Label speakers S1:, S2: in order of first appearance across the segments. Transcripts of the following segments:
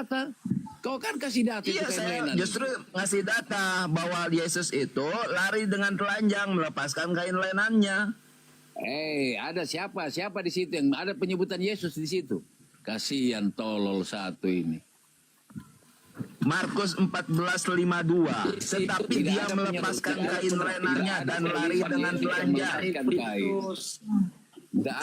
S1: data. Kau kan kasih data.
S2: Iya, saya justru ngasih data bahwa Yesus itu lari dengan telanjang melepaskan kain lenannya.
S1: Ada siapa di situ yang ada penyebutan Yesus di situ? Kasihan tolol satu ini.
S2: Markus 14:52. Tetapi dia melepaskan kain lenannya dan lari dengan telanjang.
S1: Tidak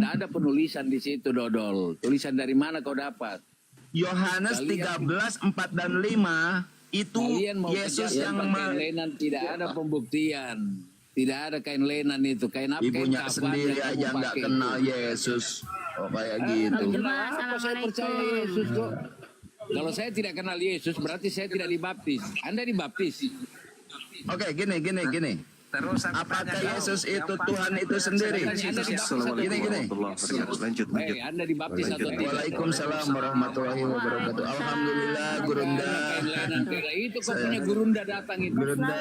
S1: ada penulisan di situ, Dodol. Tulisan dari mana kau dapat?
S2: Yohanes 13:4 dan 5 itu Yesus yang
S1: lenan, tidak ada pembuktian. Tidak ada kain lenan itu. Kain apa?
S2: Ibunya sendiri aja nggak kenal Yesus. Oh kayak gitu.
S1: Kenapa saya percaya Yesus kok? Kalau saya tidak kenal Yesus berarti saya tidak dibaptis. Anda dibaptis.
S2: Oke, gini.
S3: Terus
S2: apakah Yesus itu Tuhan itu sendiri? Gini.
S3: Lanjut.
S1: Anda dibaptis atau tidak?
S2: Waalaikumsalam warahmatullahi wabarakatuh. Alhamdulillah, Gurunda.
S1: Itu kok punya Gurunda datang itu.
S2: Gurunda,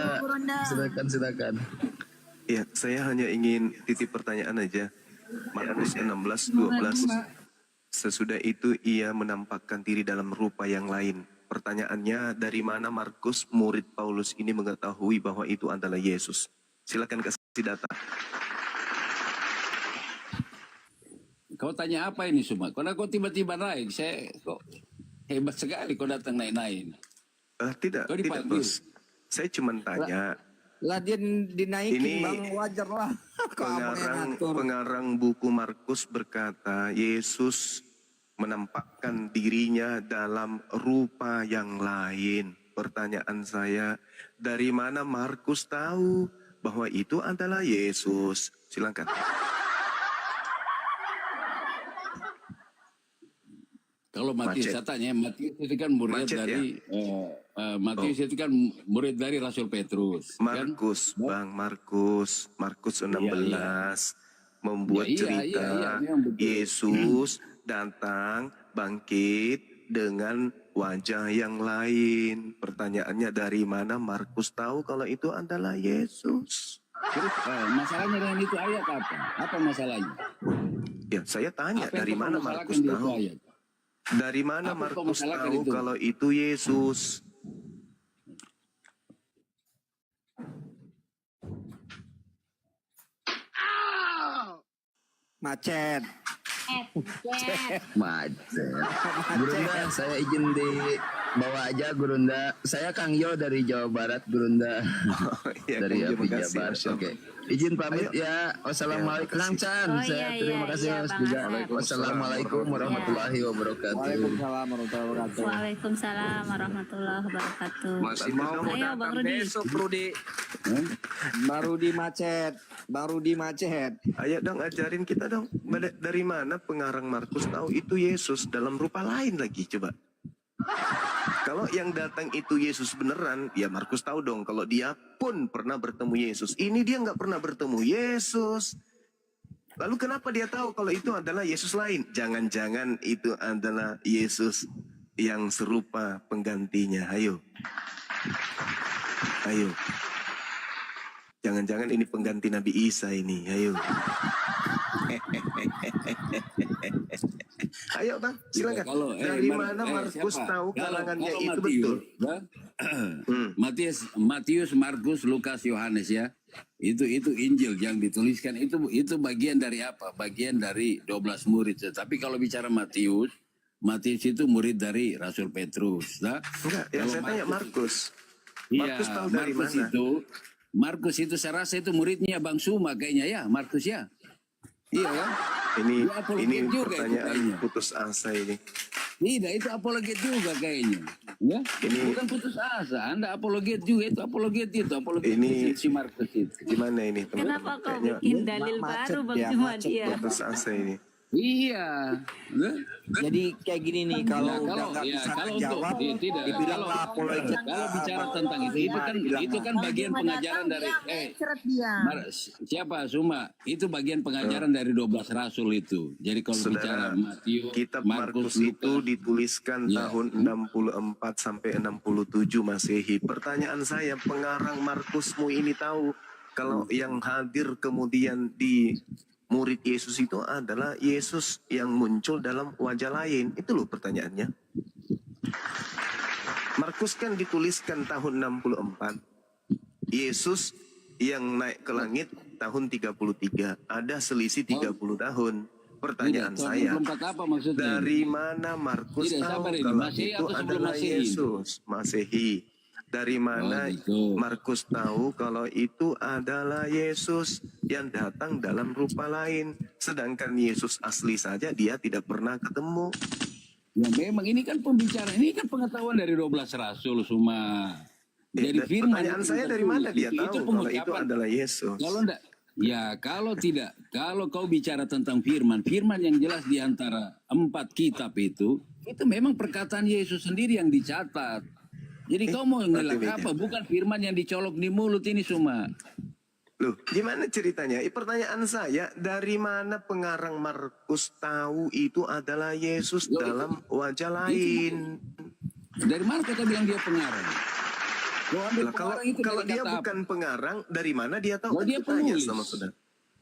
S2: silakan.
S3: Ya, saya hanya ingin titip pertanyaan aja. Markus 16:12. Sesudah itu ia menampakkan diri dalam rupa yang lain. Pertanyaannya, dari mana Markus, murid Paulus ini mengetahui bahwa itu adalah Yesus? Silakan kasih data.
S1: Kau tanya apa ini semua? Kau tiba-tiba naik, saya kok hebat sekali kau datang naik-naik.
S3: Tidak bos. Saya cuma tanya.
S4: Lah dia dinaikin
S3: Ini
S4: bang, wajar lah.
S3: Pengarang buku Markus berkata Yesus menampakkan dirinya dalam rupa yang lain. Pertanyaan saya, dari mana Markus tahu bahwa itu adalah Yesus? Silakan.
S1: Kalau Matius saya tanya, Matius itu kan murid dari Matius itu kan murid dari Rasul Petrus.
S3: Markus, kan? Bang Markus 16 membuat cerita Yesus datang bangkit dengan wajah yang lain. Pertanyaannya, dari mana Markus tahu kalau itu adalah Yesus?
S1: Terus masalahnya dengan itu ayat apa? Apa masalahnya?
S3: Ya, saya tanya dari mana Markus tahu? Dari mana Markus tahu kalau itu Yesus?
S4: Macet.
S2: Gurunda, saya izin dibawa aja Gurunda. Saya Kang Yo dari Jawa Barat, Gurunda. Dari Api Jabar. Oke. Izin pamit ya. Wassalamualaikum. Kang Chan. Saya terima kasih juga. Wassalamualaikum warahmatullahi wabarakatuh.
S5: Waalaikumsalam warahmatullahi wabarakatuh.
S4: Masih mau
S5: Bang Rudi.
S4: besok Rudi. Baru di macet.
S3: Ayo dong ajarin kita dong. Dari mana pengarang Markus tahu itu Yesus dalam rupa lain lagi, coba. Kalau yang datang itu Yesus beneran, ya Markus tahu dong kalau dia pun pernah bertemu Yesus. Ini dia nggak pernah bertemu Yesus. Lalu kenapa dia tahu kalau itu adalah Yesus lain? Jangan-jangan itu adalah Yesus yang serupa penggantinya. Ayo. Jangan-jangan ini pengganti Nabi Isa ini. Ayo. Ayo bang, silakan. Dari mana Markus tahu kalangannya itu betul?
S1: Matius, Markus, Lukas, Yohanes ya. Itu Injil yang dituliskan itu bagian dari apa? Bagian dari 12 murid. Tapi kalau bicara Matius itu murid dari Rasul Petrus. Nah,
S3: enggak, yang saya tanya Markus.
S1: Markus tahu dari mana? Markus itu saya rasa itu muridnya Bang Suma kayaknya ya, Markus ya. Iya ya.
S3: Ini pertanyaan putus asa ini.
S1: Tidak, itu apologet juga kayaknya. Ya? Ini bukan putus asa, Anda apologet juga, itu apologet
S3: ini,
S1: si Markus itu.
S3: Gimana ini teman-teman?
S5: Kenapa kau bikin dalil baru Bang Jumadia?
S3: Putus asa ini.
S1: Iya.
S4: Jadi kayak gini nih, kalau nggak bisa jawab, dibilanglah apologi.
S1: Kalau bicara tentang itu kan bagian pengajaran dari siapa Suma? Itu bagian pengajaran dari 12 rasul itu. Jadi kalau bicara Matius,
S3: kitab Markus itu dituliskan tahun 64 sampai 67 Masehi. Pertanyaan saya, pengarang Markusmu ini tahu kalau yang hadir kemudian di murid Yesus itu adalah Yesus yang muncul dalam wajah lain. Itu loh pertanyaannya. Markus kan dituliskan tahun 64. Yesus yang naik ke langit tahun 33. Ada selisih 30 tahun. Pertanyaan
S1: Tidak,
S3: saya,
S1: 24 apa maksudnya?
S3: dari mana Markus
S1: Tidak,
S3: tahu
S1: sabar ini,
S3: kalau
S1: Masehi
S3: itu
S1: atau sebelum
S3: adalah
S1: Masehi?
S3: Yesus? Masehi. Dari mana
S1: Oh, gitu.
S3: Markus tahu kalau itu adalah Yesus yang datang dalam rupa lain? Sedangkan Yesus asli saja dia tidak pernah ketemu.
S1: Ya memang ini kan pembicaraan, ini kan pengetahuan dari 12 rasul semua. Dari
S3: Dan
S1: firman.
S3: pertanyaan
S1: itu
S3: saya dari mana dia
S1: itu
S3: tahu kalau itu
S1: pengucapan.
S3: adalah Yesus?
S1: Kalau enggak, ya kalau tidak, kalau kau bicara tentang firman, firman yang jelas di antara 4 kitab itu memang perkataan Yesus sendiri yang dicatat. Jadi kau mau ngelak
S3: berarti
S1: apa? Bukan firman yang dicolok di mulut ini semua.
S3: Loh, gimana ceritanya? Pertanyaan saya, dari mana pengarang Markus tahu itu adalah Yesus
S1: Loh,
S3: dalam wajah lain?
S1: Dari mana kita bilang dia pengarang? Kau ambil
S3: Lah, kalau
S1: pengarang itu
S3: kalau
S1: dari
S3: dia
S1: kata apa?
S3: bukan pengarang, dari mana dia tahu?
S1: Oh,
S3: Kan
S1: dia
S3: aku tanya
S1: penulis.
S3: sama saudara.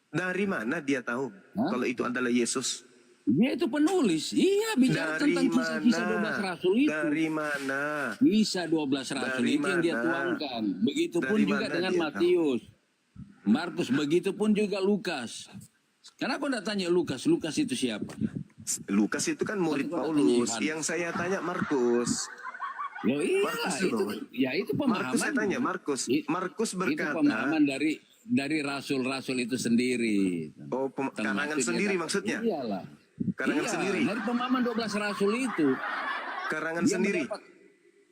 S3: Dari mana dia tahu
S1: Hah?
S3: kalau itu adalah Yesus?
S1: Dia itu penulis. Iya, bicara
S3: Dari
S1: tentang kisah-kisah 12
S3: mana?
S1: rasul itu.
S3: Dari mana?
S1: Bisa 12 rasul
S3: Dari
S1: itu yang dia
S3: mana?
S1: tuangkan. Begitupun
S3: Dari
S1: juga
S3: mana
S1: dengan
S3: dia
S1: Matius, Markus, begitupun juga Lukas. Kenapa enggak tanya Lukas? Lukas itu siapa?
S3: Lukas itu kan murid
S1: Tapi kalau
S3: Paulus.
S1: tanya Yohanes.
S3: Yang saya tanya Markus.
S1: Loh iya,
S3: Markus
S1: itu,
S3: loh.
S1: ya itu pemahaman.
S3: Markus saya tanya Markus. Markus
S1: Itu
S3: berkata,
S1: pemahaman dari rasul-rasul itu sendiri.
S3: oh karangan
S1: Termasuk
S3: sendiri
S1: dia-
S3: maksudnya?
S1: Iyalah.
S3: Karangan
S1: Iya,
S3: sendiri?
S1: dari pemahaman 12 rasul itu.
S3: Karangan
S1: Dia
S3: sendiri?
S1: mendapat-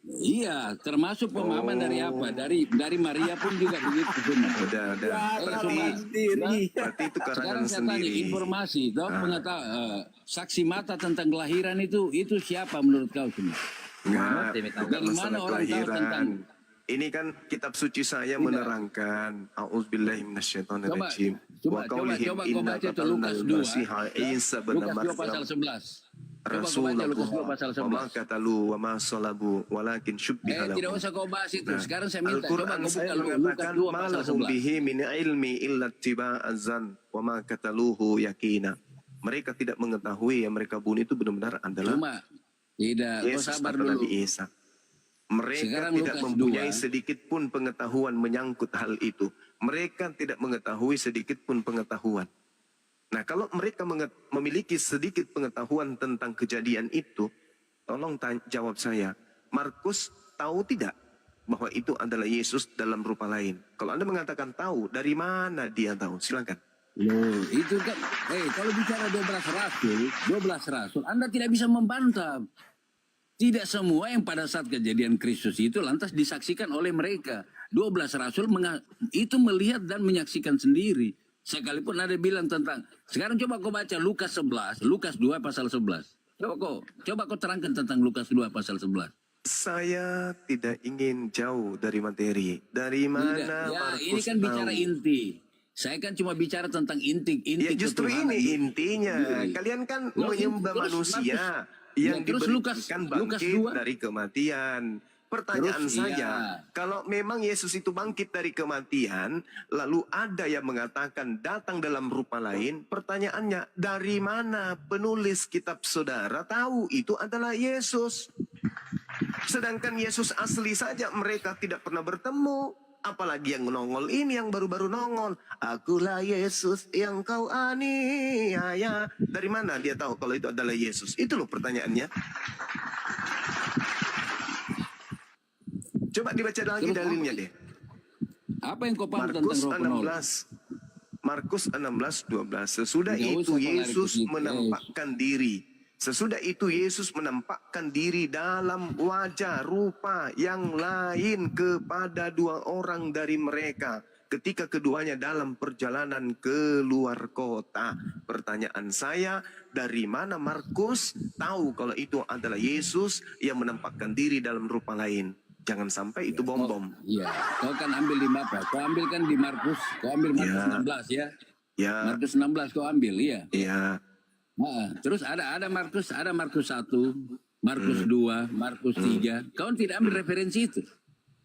S1: Iya, termasuk pemahaman dari apa? Dari Maria pun juga begitu semua.
S3: Udah. Berarti itu karangan
S1: Sekarang saya tanya
S3: sendiri.
S1: informasi, toh saksi mata tentang kelahiran itu siapa menurut kau semua?
S3: Enggak
S1: Dari
S3: masalah
S1: mana orang tahu
S3: kelahiran.
S1: tentang-
S3: Ini kan kitab suci saya menerangkan A'udzubillahi minasyaitonirrajim.
S1: Coba kau baca itu Lukas 2.
S3: Isa bin
S1: Lukas 2 pasal
S3: Maryam
S1: 11. Coba kau baca Lukas 2 pasal
S3: Rasulullah wa ma
S1: 11.
S3: katalu wa ma salabu walakin syubbiha
S1: Tidak
S3: lahum.
S1: usah kau bahas itu. Sekarang saya minta coba
S3: Al-Quran
S1: kau
S3: saya
S1: buka Lukas
S3: mengatakan
S1: 2 pasal
S3: malahum
S1: 11.
S3: bihi min ilmi illa tiba'azan wa ma kataluhu yakina. Mereka tidak mengetahui yang mereka bunuh itu benar-benar adalah
S1: Cuma tidak, kau
S3: Yesus
S1: sabar
S3: atau
S1: dulu.
S3: Nabi Isa. Mereka
S1: Sekarang
S3: tidak
S1: Lukas
S3: mempunyai
S1: 2.
S3: sedikit pun pengetahuan menyangkut hal itu. Mereka tidak mengetahui sedikit pun pengetahuan. Nah, kalau mereka memiliki sedikit pengetahuan tentang kejadian itu, tolong jawab saya. Markus tahu tidak bahwa itu adalah Yesus dalam rupa lain? Kalau Anda mengatakan tahu, dari mana dia tahu? Silakan.
S1: Loh, itu kan, kalau bicara 12 rasul, Anda tidak bisa membantah. Tidak semua yang pada saat kejadian Kristus itu lantas disaksikan oleh mereka. 12 rasul itu melihat dan menyaksikan sendiri. Sekalipun ada bilang tentang, sekarang coba kau baca Lukas 11, Lukas 2 pasal 11. Coba kau terangkan tentang Lukas 2 pasal 11.
S3: Saya tidak ingin jauh dari materi. Dari mana
S1: Tidak, ya
S3: Markus
S1: ini kan bicara
S3: tahu?
S1: inti. Saya kan cuma bicara tentang inti
S3: Ya justru
S1: ketuhanan.
S3: ini intinya.
S1: Diri.
S3: Kalian kan
S1: Loh,
S3: menyembah
S1: terus
S3: manusia
S1: Markus-
S3: yang
S1: ya, terus
S3: diberikan
S1: Lukas
S3: bangkit
S1: 2.
S3: dari kematian. Pertanyaan
S1: Terus,
S3: saya,
S1: iya.
S3: kalau memang Yesus itu bangkit dari kematian, lalu ada yang mengatakan datang dalam rupa lain, pertanyaannya, dari mana penulis kitab saudara tahu itu adalah Yesus? Sedangkan Yesus asli saja mereka tidak pernah bertemu. Apalagi yang nongol ini yang baru-baru nongol. Akulah Yesus yang kau aniaya. Dari mana dia tahu kalau itu adalah Yesus? Itu loh pertanyaannya. Coba dibaca lagi
S1: Terus
S3: dalilnya deh.
S1: Apa yang kau paham tentang
S3: Markus
S1: roh penolong?
S3: 16. Markus 16:12. Sesudah
S1: Tidak
S3: itu
S1: usah kau lari ke
S3: Yesus
S1: situ.
S3: menampakkan diri. Sesudah itu Yesus menampakkan diri dalam wajah rupa yang lain kepada 2 orang dari mereka. Ketika keduanya dalam perjalanan ke luar kota. Pertanyaan saya, dari mana Markus tahu kalau itu adalah Yesus yang menampakkan diri dalam rupa lain? Jangan sampai itu bom-bom.
S1: Iya, kau kan ambil di apa? Kau ambil kan di Markus, kau ambil Markus
S3: Ya.
S1: 16 ya.
S3: Ya,
S1: Markus 16 kau ambil, iya.
S3: ya.
S1: Nah, terus ada Markus 1, Markus 2, Markus 3. Kau tidak ambil referensi itu.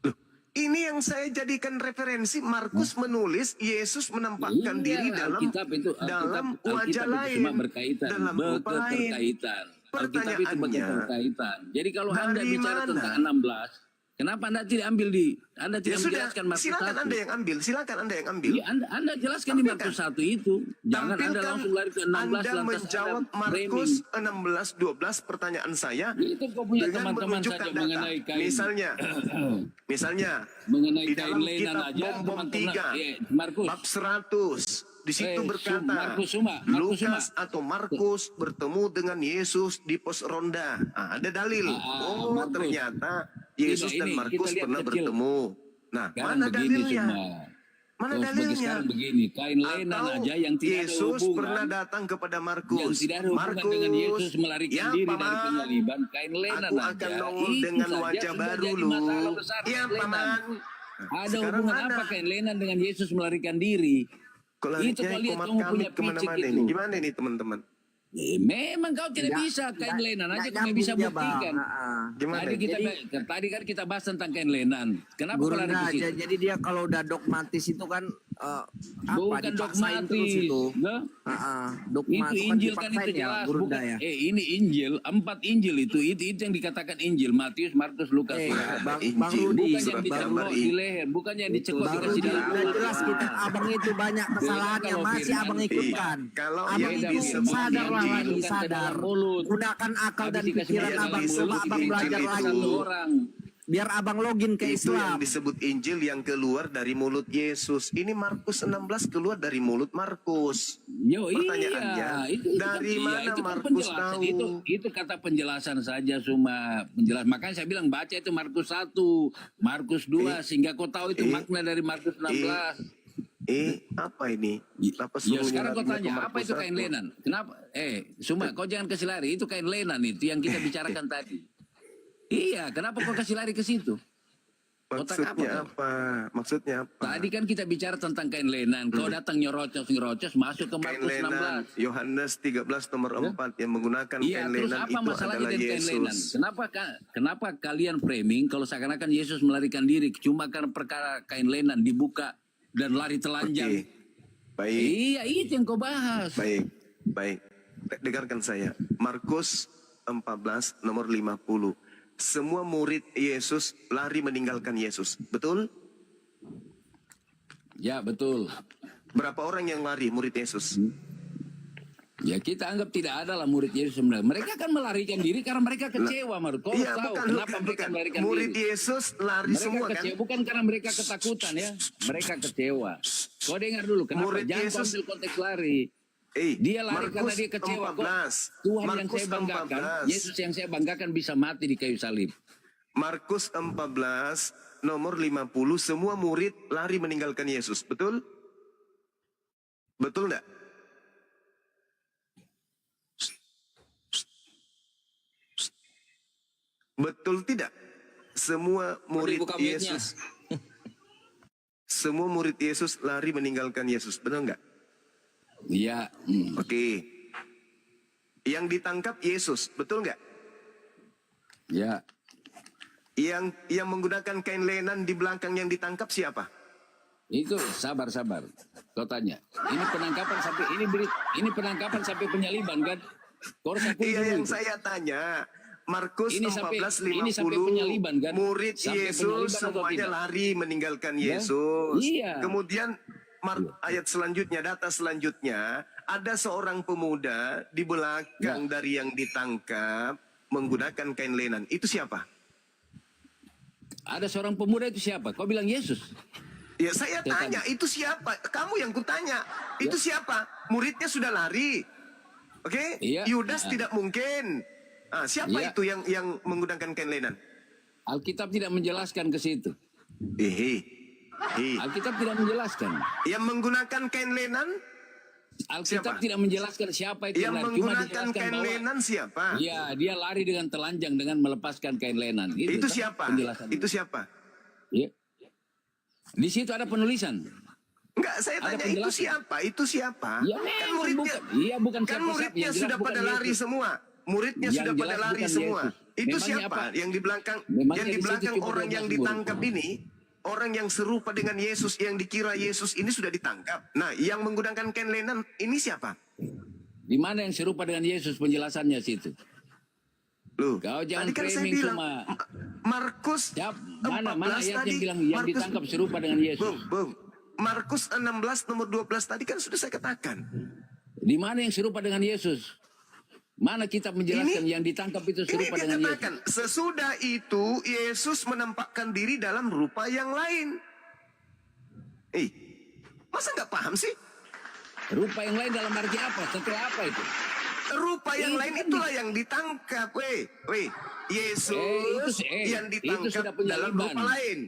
S3: Loh, ini yang saya jadikan referensi. Markus menulis Yesus menampakkan
S1: Iya,
S3: diri dalam
S1: Alkitab itu,
S3: dalam
S1: Alkitab
S3: wajah
S1: itu
S3: lain,
S1: semua berkaitan,
S3: dalam rupa lain.
S1: berketerkaitan. Alkitab itu berkaitan. Jadi kalau Anda
S3: dari
S1: bicara
S3: mana?
S1: tentang 16, kenapa Anda tidak ambil Anda tidak menjelaskan Markus 1?
S3: Silakan Anda yang ambil, silakan Anda yang ambil.
S1: Ya, anda jelaskan di Markus 1 itu. Jangan Anda langsung lari ke 16
S3: Anda
S1: lantas
S3: menjawab
S1: Anda
S3: Markus
S1: framing.
S3: 16, 12 pertanyaan saya
S1: Itu kau punya
S3: dengan
S1: teman-teman
S3: menunjukkan
S1: saja
S3: data.
S1: mengenai kain.
S3: Misalnya
S1: mengenai
S3: di
S1: kain
S3: dalam
S1: lenan
S3: kitab
S1: aja
S3: Bom-Bom
S1: teman-teman
S3: 3
S1: Markus.
S3: bab 100 di situ berkata
S1: Markus Suma.
S3: Lukas atau Markus bertemu dengan Yesus di pos ronda. Ada dalil.
S1: Markus.
S3: Ternyata Yesus
S1: Tidak,
S3: dan
S1: ini
S3: Markus
S1: kita lihat
S3: pernah
S1: kecil.
S3: bertemu. Nah,
S1: Sekarang
S3: mana
S1: begini
S3: dalilnya?
S1: semua.
S3: Mana
S1: Sebagai
S3: dalilnya?
S1: sekarang begini, kain lenan
S3: Atau
S1: aja yang tidak
S3: Yesus
S1: ada hubungan.
S3: pernah datang kepada
S1: Yang
S3: Markus.
S1: tidak ada hubungan dengan Yesus melarikan
S3: ya,
S1: diri dari
S3: Paman,
S1: penyaliban, kain lenan
S3: aku
S1: aja.
S3: akan nongol
S1: Itu
S3: dengan
S1: saja
S3: wajah
S1: sudah
S3: baru
S1: jadi
S3: lu.
S1: masalah besar,
S3: Ya,
S1: kain lenan.
S3: Paman.
S1: Ada
S3: Sekarang
S1: hubungan
S3: mana?
S1: apa kain lenan dengan Yesus melarikan diri?
S3: Kok
S1: Itu
S3: larinya
S1: kau lihat
S3: komat
S1: kamu punya
S3: kamit kemana-mana
S1: picik
S3: ini?
S1: itu.
S3: Gimana ini teman-teman?
S1: Memang kau tidak bisa kain lenan aja kau nggak bisa buktikan.
S3: Gimana?
S1: Tadi kan kita bahas tentang kain lenan. Kenapa kau lari ke situ?
S4: jadi dia kalau udah dogmatis itu kan
S1: Bukan
S4: dipaksain terus
S1: dogmatis.
S4: itu.
S1: Nah,
S4: Dogma
S1: itu Injil kan itu
S4: dipaksain ya,
S1: jelas.
S4: Gurunda
S1: Bukan,
S4: ya.
S1: ini Injil, 4 Injil itu yang dikatakan Injil. Matius, Markus, Lukas.
S4: Bang
S3: Injil.
S4: Rudi,
S1: Bukan yang dicekok di leher, bukan yang dicekok
S4: Bang
S1: dikasih
S4: Rudi,
S1: dalam
S4: udah
S1: mulut.
S4: jelas kita abang itu banyak kesalahannya
S1: kalau
S4: masih
S1: firman,
S4: abang ikutkan.
S3: Kalau
S4: Abang
S3: yang
S4: itu
S3: disebut
S4: sadarlah
S3: Injil,
S4: lagi,
S1: bukan ke
S4: sadar.
S1: dalam mulut.
S4: Gunakan akal dan
S1: Habis dikasih
S4: pikiran
S1: dalam
S4: abang,
S3: mulut,
S4: coba abang
S3: Injil
S4: belajar
S3: itu
S4: lagi.
S1: orang.
S4: Biar abang login ke
S3: itu yang
S4: Islam.
S3: disebut Injil yang keluar dari mulut Yesus. Ini Markus 16 keluar dari mulut Markus.
S1: Yo,
S3: Pertanyaannya,
S1: itu
S3: dari
S1: kan,
S3: mana
S1: itu kan
S3: Markus
S1: penjelasan.
S3: tahu?
S1: Itu kata penjelasan saja cuma penjelas. Makanya saya bilang baca itu Markus 1, Markus 2 sehingga kau tahu itu makna dari Markus 16.
S3: Apa ini? Apa
S1: Ya
S3: semuanya
S1: sekarang kau
S3: larinya ke
S1: tanya apa
S3: Markus
S1: itu kain
S3: 1?
S1: lenan? Kenapa? Suma kau jangan kasih lari. Itu kain lenan itu yang kita bicarakan tadi. Iya, kenapa kau kasih lari ke situ? Otak
S3: Maksudnya
S1: apa?
S3: apa? Maksudnya apa?
S1: Tadi kan kita bicara tentang kain lenan. Kau datang nyerocos masuk ke
S3: Kain
S1: Markus
S3: lenan
S1: 16.
S3: Yohanes 13 nomor 4 yang menggunakan
S1: Iya,
S3: kain
S1: terus
S3: lenan
S1: apa
S3: itu
S1: masalahnya
S3: adalah
S1: dengan kain lenan?
S3: Yesus.
S1: Kenapa kalian framing kalau seakan-akan Yesus melarikan diri cuma karena perkara kain lenan dibuka dan lari telanjang?
S3: Oke. Baik.
S1: Iya, itu yang kau bahas.
S3: Baik. Dengarkan saya. Markus 14 nomor 50. Semua murid Yesus lari meninggalkan Yesus. Betul?
S1: Ya, betul.
S3: Berapa orang yang lari murid Yesus?
S1: Ya, kita anggap tidak ada lah murid Yesus sebenarnya. Mereka kan melarikan diri karena mereka kecewa, Markus. Kau
S3: Iya,
S1: tahu
S3: bukan,
S1: kenapa
S3: bukan,
S1: mereka
S3: bukan.
S1: melarikan
S3: Murid
S1: diri?
S3: Yesus lari
S1: Mereka
S3: semua kan?
S1: kecewa, bukan karena mereka ketakutan ya. Mereka kecewa. Kau dengar dulu, kenapa?
S3: Murid
S1: Jangan kau
S3: Yesus-
S1: ambil konteks lari. Dia lari karena dia kecewa kok.
S3: 14.
S1: Tuhan yang
S3: Markus
S1: saya banggakan,
S3: 14.
S1: Yesus yang saya banggakan bisa mati di kayu salib.
S3: Markus 14 nomor 50, semua murid lari meninggalkan Yesus. Betul? Betul enggak? Betul tidak? Semua murid
S1: buka mute-nya.
S3: Yesus. Semua murid Yesus lari meninggalkan Yesus. Benar enggak?
S1: Iya.
S3: Oke. Yang ditangkap Yesus, betul enggak?
S1: Ya.
S3: Yang menggunakan kain lenan di belakang yang ditangkap siapa?
S1: Itu sabar. Kau tanya. Ini penangkapan sampai penyaliban kan? Kau harus akui
S3: Iya
S1: dulu
S3: yang
S1: itu.
S3: saya tanya. Markus
S1: Ini sampai
S3: 14:50
S1: penyaliban kan?
S3: murid
S1: Sampai
S3: Yesus
S1: penyaliban atau
S3: semuanya
S1: tidak?
S3: lari meninggalkan
S1: Ya?
S3: Yesus.
S1: Iya.
S3: Kemudian ayat selanjutnya, data selanjutnya, ada seorang pemuda di belakang dari yang ditangkap menggunakan kain lenan. Itu siapa?
S1: Ada seorang pemuda itu siapa? Kau bilang Yesus.
S3: Ya saya tanya, itu siapa? Kamu yang kutanya. Itu siapa? Muridnya sudah lari. Oke?
S1: Iya.
S3: Yudas tidak mungkin. Siapa
S1: Iya.
S3: itu yang menggunakan kain lenan?
S1: Alkitab tidak menjelaskan ke situ. Alkitab tidak menjelaskan.
S3: Yang menggunakan kain lenan?
S1: Alkitab
S3: Siapa?
S1: tidak menjelaskan siapa itu
S3: Yang
S1: lari. Cuma
S3: menggunakan
S1: dijelaskan
S3: kain
S1: bahwa
S3: lenan siapa?
S1: iya, dia lari dengan telanjang dengan melepaskan kain lenan.
S3: Itu
S1: kan
S3: siapa?
S1: penjelasannya.
S3: Itu siapa?
S1: Iya. Di situ ada penulisan.
S3: Enggak, saya
S1: Ada
S3: tanya itu
S1: penjelasan.
S3: siapa? Itu siapa?
S1: Ya,
S3: Kan
S1: memang
S3: muridnya,
S1: bukan. Iya, bukan
S3: kan
S1: siapa-siapa.
S3: muridnya
S1: Yang jelas
S3: sudah
S1: bukan
S3: pada lari
S1: Yesus.
S3: semua. Muridnya
S1: Yang
S3: sudah pada
S1: jelas
S3: lari
S1: bukan
S3: semua.
S1: Yesus.
S3: Itu
S1: Memangnya
S3: siapa?
S1: apa?
S3: Yang di belakang,
S1: Memangnya
S3: yang di
S1: di situ
S3: belakang
S1: cuma
S3: orang
S1: 12
S3: yang
S1: murid.
S3: ditangkap ini, orang yang serupa dengan Yesus, yang dikira Yesus ini sudah ditangkap. Nah, yang menggunakan kain lenan ini siapa?
S1: Di mana yang serupa dengan Yesus penjelasannya situ?
S3: Loh,
S1: Kau jangan
S3: tadi kan saya
S1: framing
S3: bilang
S1: cuma.
S3: Markus
S1: Mana
S3: 14
S1: ayat
S3: tadi.
S1: yang bilang yang
S3: Markus,
S1: ditangkap serupa dengan Yesus?
S3: Bung, Markus 16 nomor 12 tadi kan sudah saya katakan.
S1: Di mana yang serupa dengan Yesus? Mana kitab menjelaskan yang ditangkap itu serupa
S3: Ini dia
S1: dengan Yesus?
S3: katakan, sesudah itu Yesus menampakkan diri dalam rupa yang lain. Masa nggak paham sih?
S1: Rupa yang lain dalam arti apa? Setelah apa itu?
S3: Rupa yang lain itulah yang ditangkap. Yesus yang
S1: itu
S3: ditangkap
S1: sudah
S3: dalam
S1: penyaliban.
S3: rupa lain.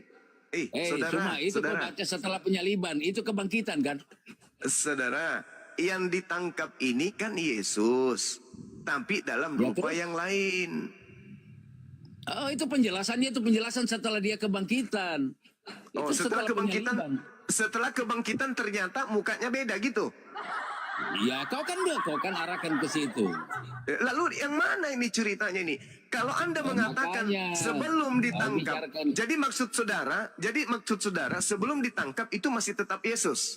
S1: Cuma itu kau baca setelah penyaliban, itu kebangkitan kan?
S3: Saudara, yang ditangkap ini kan Yesus, tapi dalam rupa yang lain.
S1: Oh, itu penjelasannya, itu penjelasan setelah dia kebangkitan. Itu
S3: Setelah kebangkitan,
S1: penyaliban.
S3: setelah kebangkitan ternyata mukanya beda gitu.
S1: Ya, kau kan arahkan ke situ.
S3: Lalu yang mana ini ceritanya ini? Kalau Anda mengatakan
S1: makanya,
S3: sebelum ditangkap,
S1: bicarakan.
S3: jadi maksud saudara sebelum ditangkap itu masih tetap Yesus.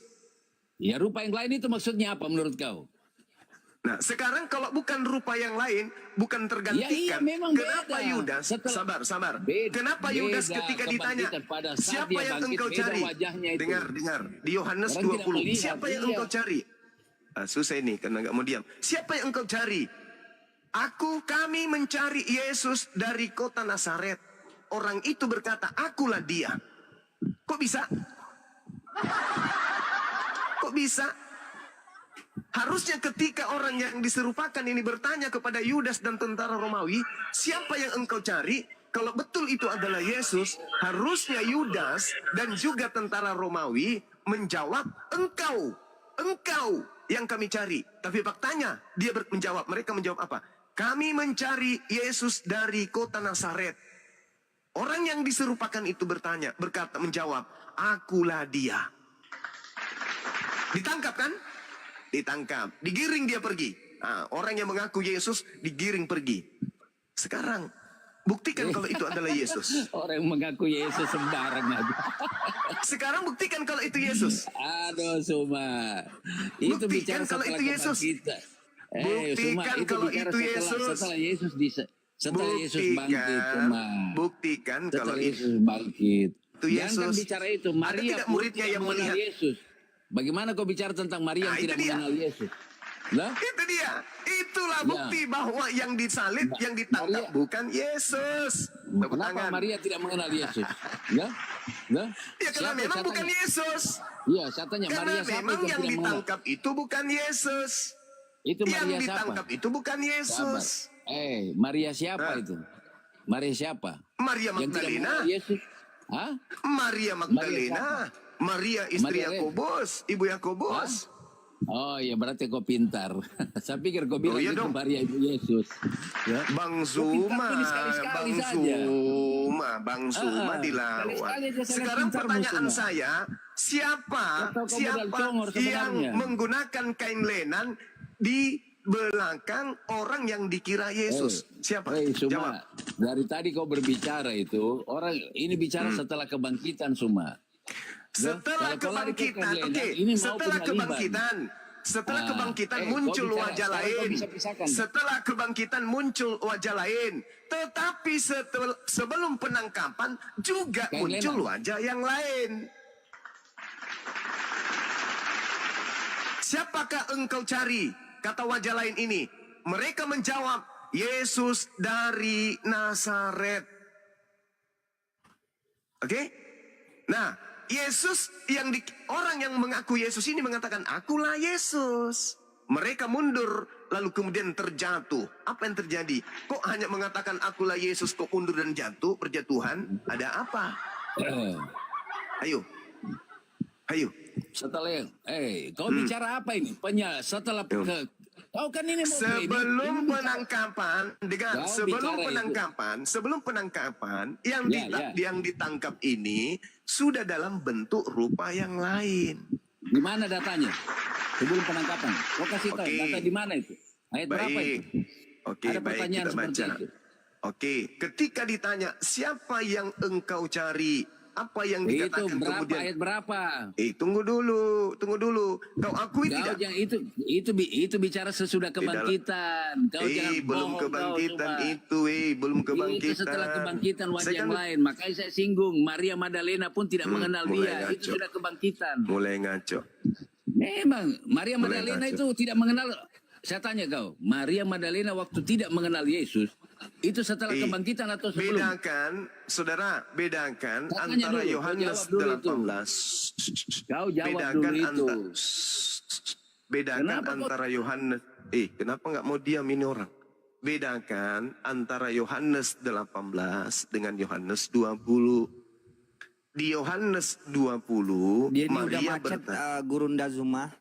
S1: Ya, rupa yang lain itu maksudnya apa menurut kau?
S3: Nah, sekarang kalau bukan rupa yang lain, bukan tergantikan.
S1: Ya, iya, memang
S3: kenapa
S1: beda.
S3: Yudas? Sabar. Kenapa Yudas ketika ditanya,
S1: pada saat
S3: siapa
S1: dia
S3: yang
S1: bangkit,
S3: engkau
S1: beda
S3: cari?
S1: wajahnya itu.
S3: Dengar. Di Yohanes
S1: Orang tidak
S3: 20,
S1: melihat,
S3: siapa yang
S1: iya.
S3: engkau cari? Susah ini karena nggak mau diam. Siapa yang engkau cari? Kami mencari Yesus dari kota Nazaret. Orang itu berkata, akulah dia. Kok bisa? Kok bisa? Harusnya ketika orang yang diserupakan ini bertanya kepada Yudas dan tentara Romawi, siapa yang engkau cari? Kalau betul itu adalah Yesus, harusnya Yudas dan juga tentara Romawi menjawab, engkau yang kami cari. Tapi faktanya mereka menjawab apa? Kami mencari Yesus dari kota Nazaret. Orang yang diserupakan itu menjawab, akulah dia. Ditangkap kan? Ditangkap, digiring dia pergi. Orang yang mengaku Yesus digiring pergi. Sekarang buktikan kalau itu adalah Yesus.
S1: Orang yang mengaku Yesus sembarang aja.
S3: Sekarang buktikan kalau itu Yesus.
S1: Aduh, Suma. Itu
S3: Buktikan
S1: bicara
S3: kalau
S1: setelah
S3: itu Yesus.
S1: kebangkitan.
S3: Buktikan kalau
S1: bicara
S3: itu Yesus.
S1: Setelah Yesus bangkit, Suma.
S3: Buktikan kalau
S1: Setelah Yesus bangkit.
S3: itu Yesus.
S1: Jangan bicara itu.
S3: Ada
S1: Maria
S3: tidak
S1: pun
S3: muridnya
S1: tidak
S3: yang
S1: mengenal
S3: melihat?
S1: Yesus. Bagaimana kau bicara tentang Maria yang
S3: Itu
S1: tidak
S3: dia.
S1: mengenal Yesus? Lah?
S3: Itu dia. Itulah
S1: Ya.
S3: bukti bahwa yang disalib, yang ditangkap
S1: Maria.
S3: bukan Yesus. Tepuk
S1: Kenapa
S3: tangan.
S1: Maria tidak mengenal Yesus? Ya? Ya?
S3: Ya karena memang bukan Yesus.
S1: Iya, katanya
S3: Karena
S1: Maria siapa
S3: memang yang
S1: tidak mengenal?
S3: ditangkap itu bukan Yesus.
S1: Itu
S3: Yang
S1: Maria siapa?
S3: ditangkap itu bukan Yesus.
S1: Maria siapa itu? Maria siapa?
S3: Maria
S1: Yang tidak
S3: Magdalena.
S1: mengenal Yesus? Hah?
S3: Maria Magdalena. Maria istri
S1: Maria
S3: Yakobus, ibu Yakobus.
S1: Oh iya, berarti kau pintar. Saya pikir kau bilang
S3: iya
S1: itu
S3: dong.
S1: Maria itu Yesus. Ya?
S3: Bang
S1: pintar
S3: Zuma,
S1: tuh sekali-sekali saja.
S3: Bang Zuma dilawan.
S1: sekali-sekali aja sangat
S3: Sekarang
S1: pintar,
S3: pertanyaan
S1: Zuma.
S3: saya, siapa
S1: Atau kau modal congor
S3: yang
S1: sebenarnya?
S3: menggunakan kain lenan di belakang orang yang dikira Yesus? Siapa? Jawab.
S1: Suma, dari tadi kau berbicara itu, orang ini bicara setelah kebangkitan, Suma.
S3: Setelah
S1: Kalau kau lari ke
S3: kebangkitan,
S1: Kain Lenan,
S3: oke.
S1: ini mau
S3: Setelah
S1: penyaliban.
S3: kebangkitan
S1: kau
S3: muncul
S1: bicara,
S3: wajah
S1: sekarang kau
S3: lain.
S1: bisa pisahkan.
S3: Setelah kebangkitan muncul wajah lain. Tetapi sebelum penangkapan juga
S1: Kain
S3: muncul
S1: Lenan.
S3: wajah yang lain. Siapakah engkau cari? Kata wajah lain ini. Mereka menjawab, Yesus dari Nazaret. Oke? Nah, Yesus orang yang mengaku Yesus ini mengatakan, akulah Yesus. Mereka mundur, lalu kemudian terjatuh. Apa yang terjadi? Kok hanya mengatakan akulah Yesus, kok mundur dan jatuh, perjatuhan? Ada apa? Ayo.
S1: Setelah kau bicara apa ini? Setelah kau kan ini mau
S3: Sebelum
S1: ini
S3: penangkapan, dengar,
S1: Kau
S3: sebelum penangkapan yang
S1: Ya.
S3: yang ditangkap ini sudah dalam bentuk rupa yang lain.
S1: di mana datanya? Sebelum penangkapan. Kau kasih tahu
S3: Oke.
S1: data di mana itu? Ayat berapa itu?
S3: Oke,
S1: Ada
S3: baik,
S1: pertanyaan
S3: kita
S1: seperti
S3: baca.
S1: itu.
S3: Oke, ketika ditanya siapa yang engkau cari, Apa yang
S1: Itu
S3: dikatakan
S1: berapa
S3: kemudian?
S1: ayat berapa?
S3: Tunggu dulu. Kau akui
S1: Kau
S3: tidak?
S1: jangan itu bicara sesudah kebangkitan. Kau jangan
S3: belum
S1: bohong,
S3: kebangkitan
S1: kau, coba.
S3: itu, belum kebangkitan.
S1: Itu setelah kebangkitan wajah
S3: Saya
S1: yang
S3: kan
S1: lain. Makanya saya singgung. Maria Magdalena pun tidak mengenal
S3: mulai
S1: dia. Itu
S3: ngaco.
S1: sudah kebangkitan.
S3: mulai ngaco.
S1: Memang Maria
S3: Mulai
S1: Magdalena
S3: ngaco.
S1: itu tidak mengenal. Saya tanya kau, Maria Magdalena waktu tidak mengenal Yesus, itu setelah kebangkitan atau sebelum?
S3: Bedakan, saudara, bedakan
S1: Saya tanya
S3: antara
S1: dulu, kau
S3: Yohanes
S1: jawab dulu itu.
S3: 18.
S1: Kau jawab
S3: Bedakan
S1: dulu itu.
S3: Bedakan
S1: Kenapa kok-
S3: antara Yohanes. Kenapa nggak mau diam ini orang? Bedakan antara Yohanes 18 dengan Yohanes 20. Di Yohanes 20,
S4: Dia ini udah
S3: Maria
S4: macet,
S3: bertanya.
S4: Gurunda Zuma.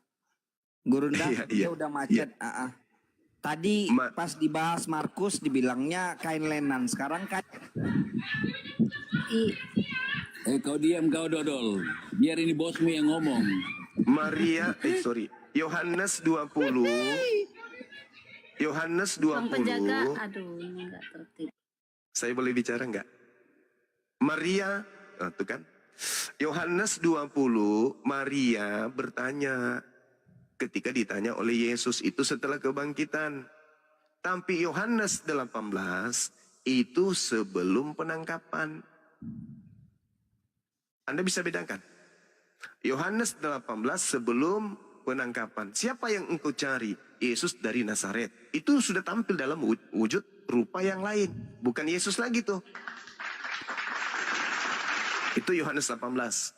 S4: Gurunda,
S3: Iya,
S4: dia
S3: iya,
S4: udah macet. Tadi
S3: Ma-
S4: pas dibahas Markus dibilangnya kain lenan, sekarang kain.
S1: Kau diam kau dodol. Biar ini bosmu yang ngomong.
S3: Maria, Yohanes 20. Yohanes
S5: Bang penjaga,
S3: 20.
S5: aduh ini nggak tertib.
S3: Saya boleh bicara enggak? Maria, tuh kan. Yohanes 20, Maria bertanya ketika ditanya oleh Yesus itu setelah kebangkitan. Tapi Yohanes 18 itu sebelum penangkapan. Anda bisa bedakan. Yohanes 18 sebelum penangkapan. Siapa yang engkau cari? Yesus dari Nazaret. Itu sudah tampil dalam wujud rupa yang lain. Bukan Yesus lagi tuh. Itu Yohanes 18.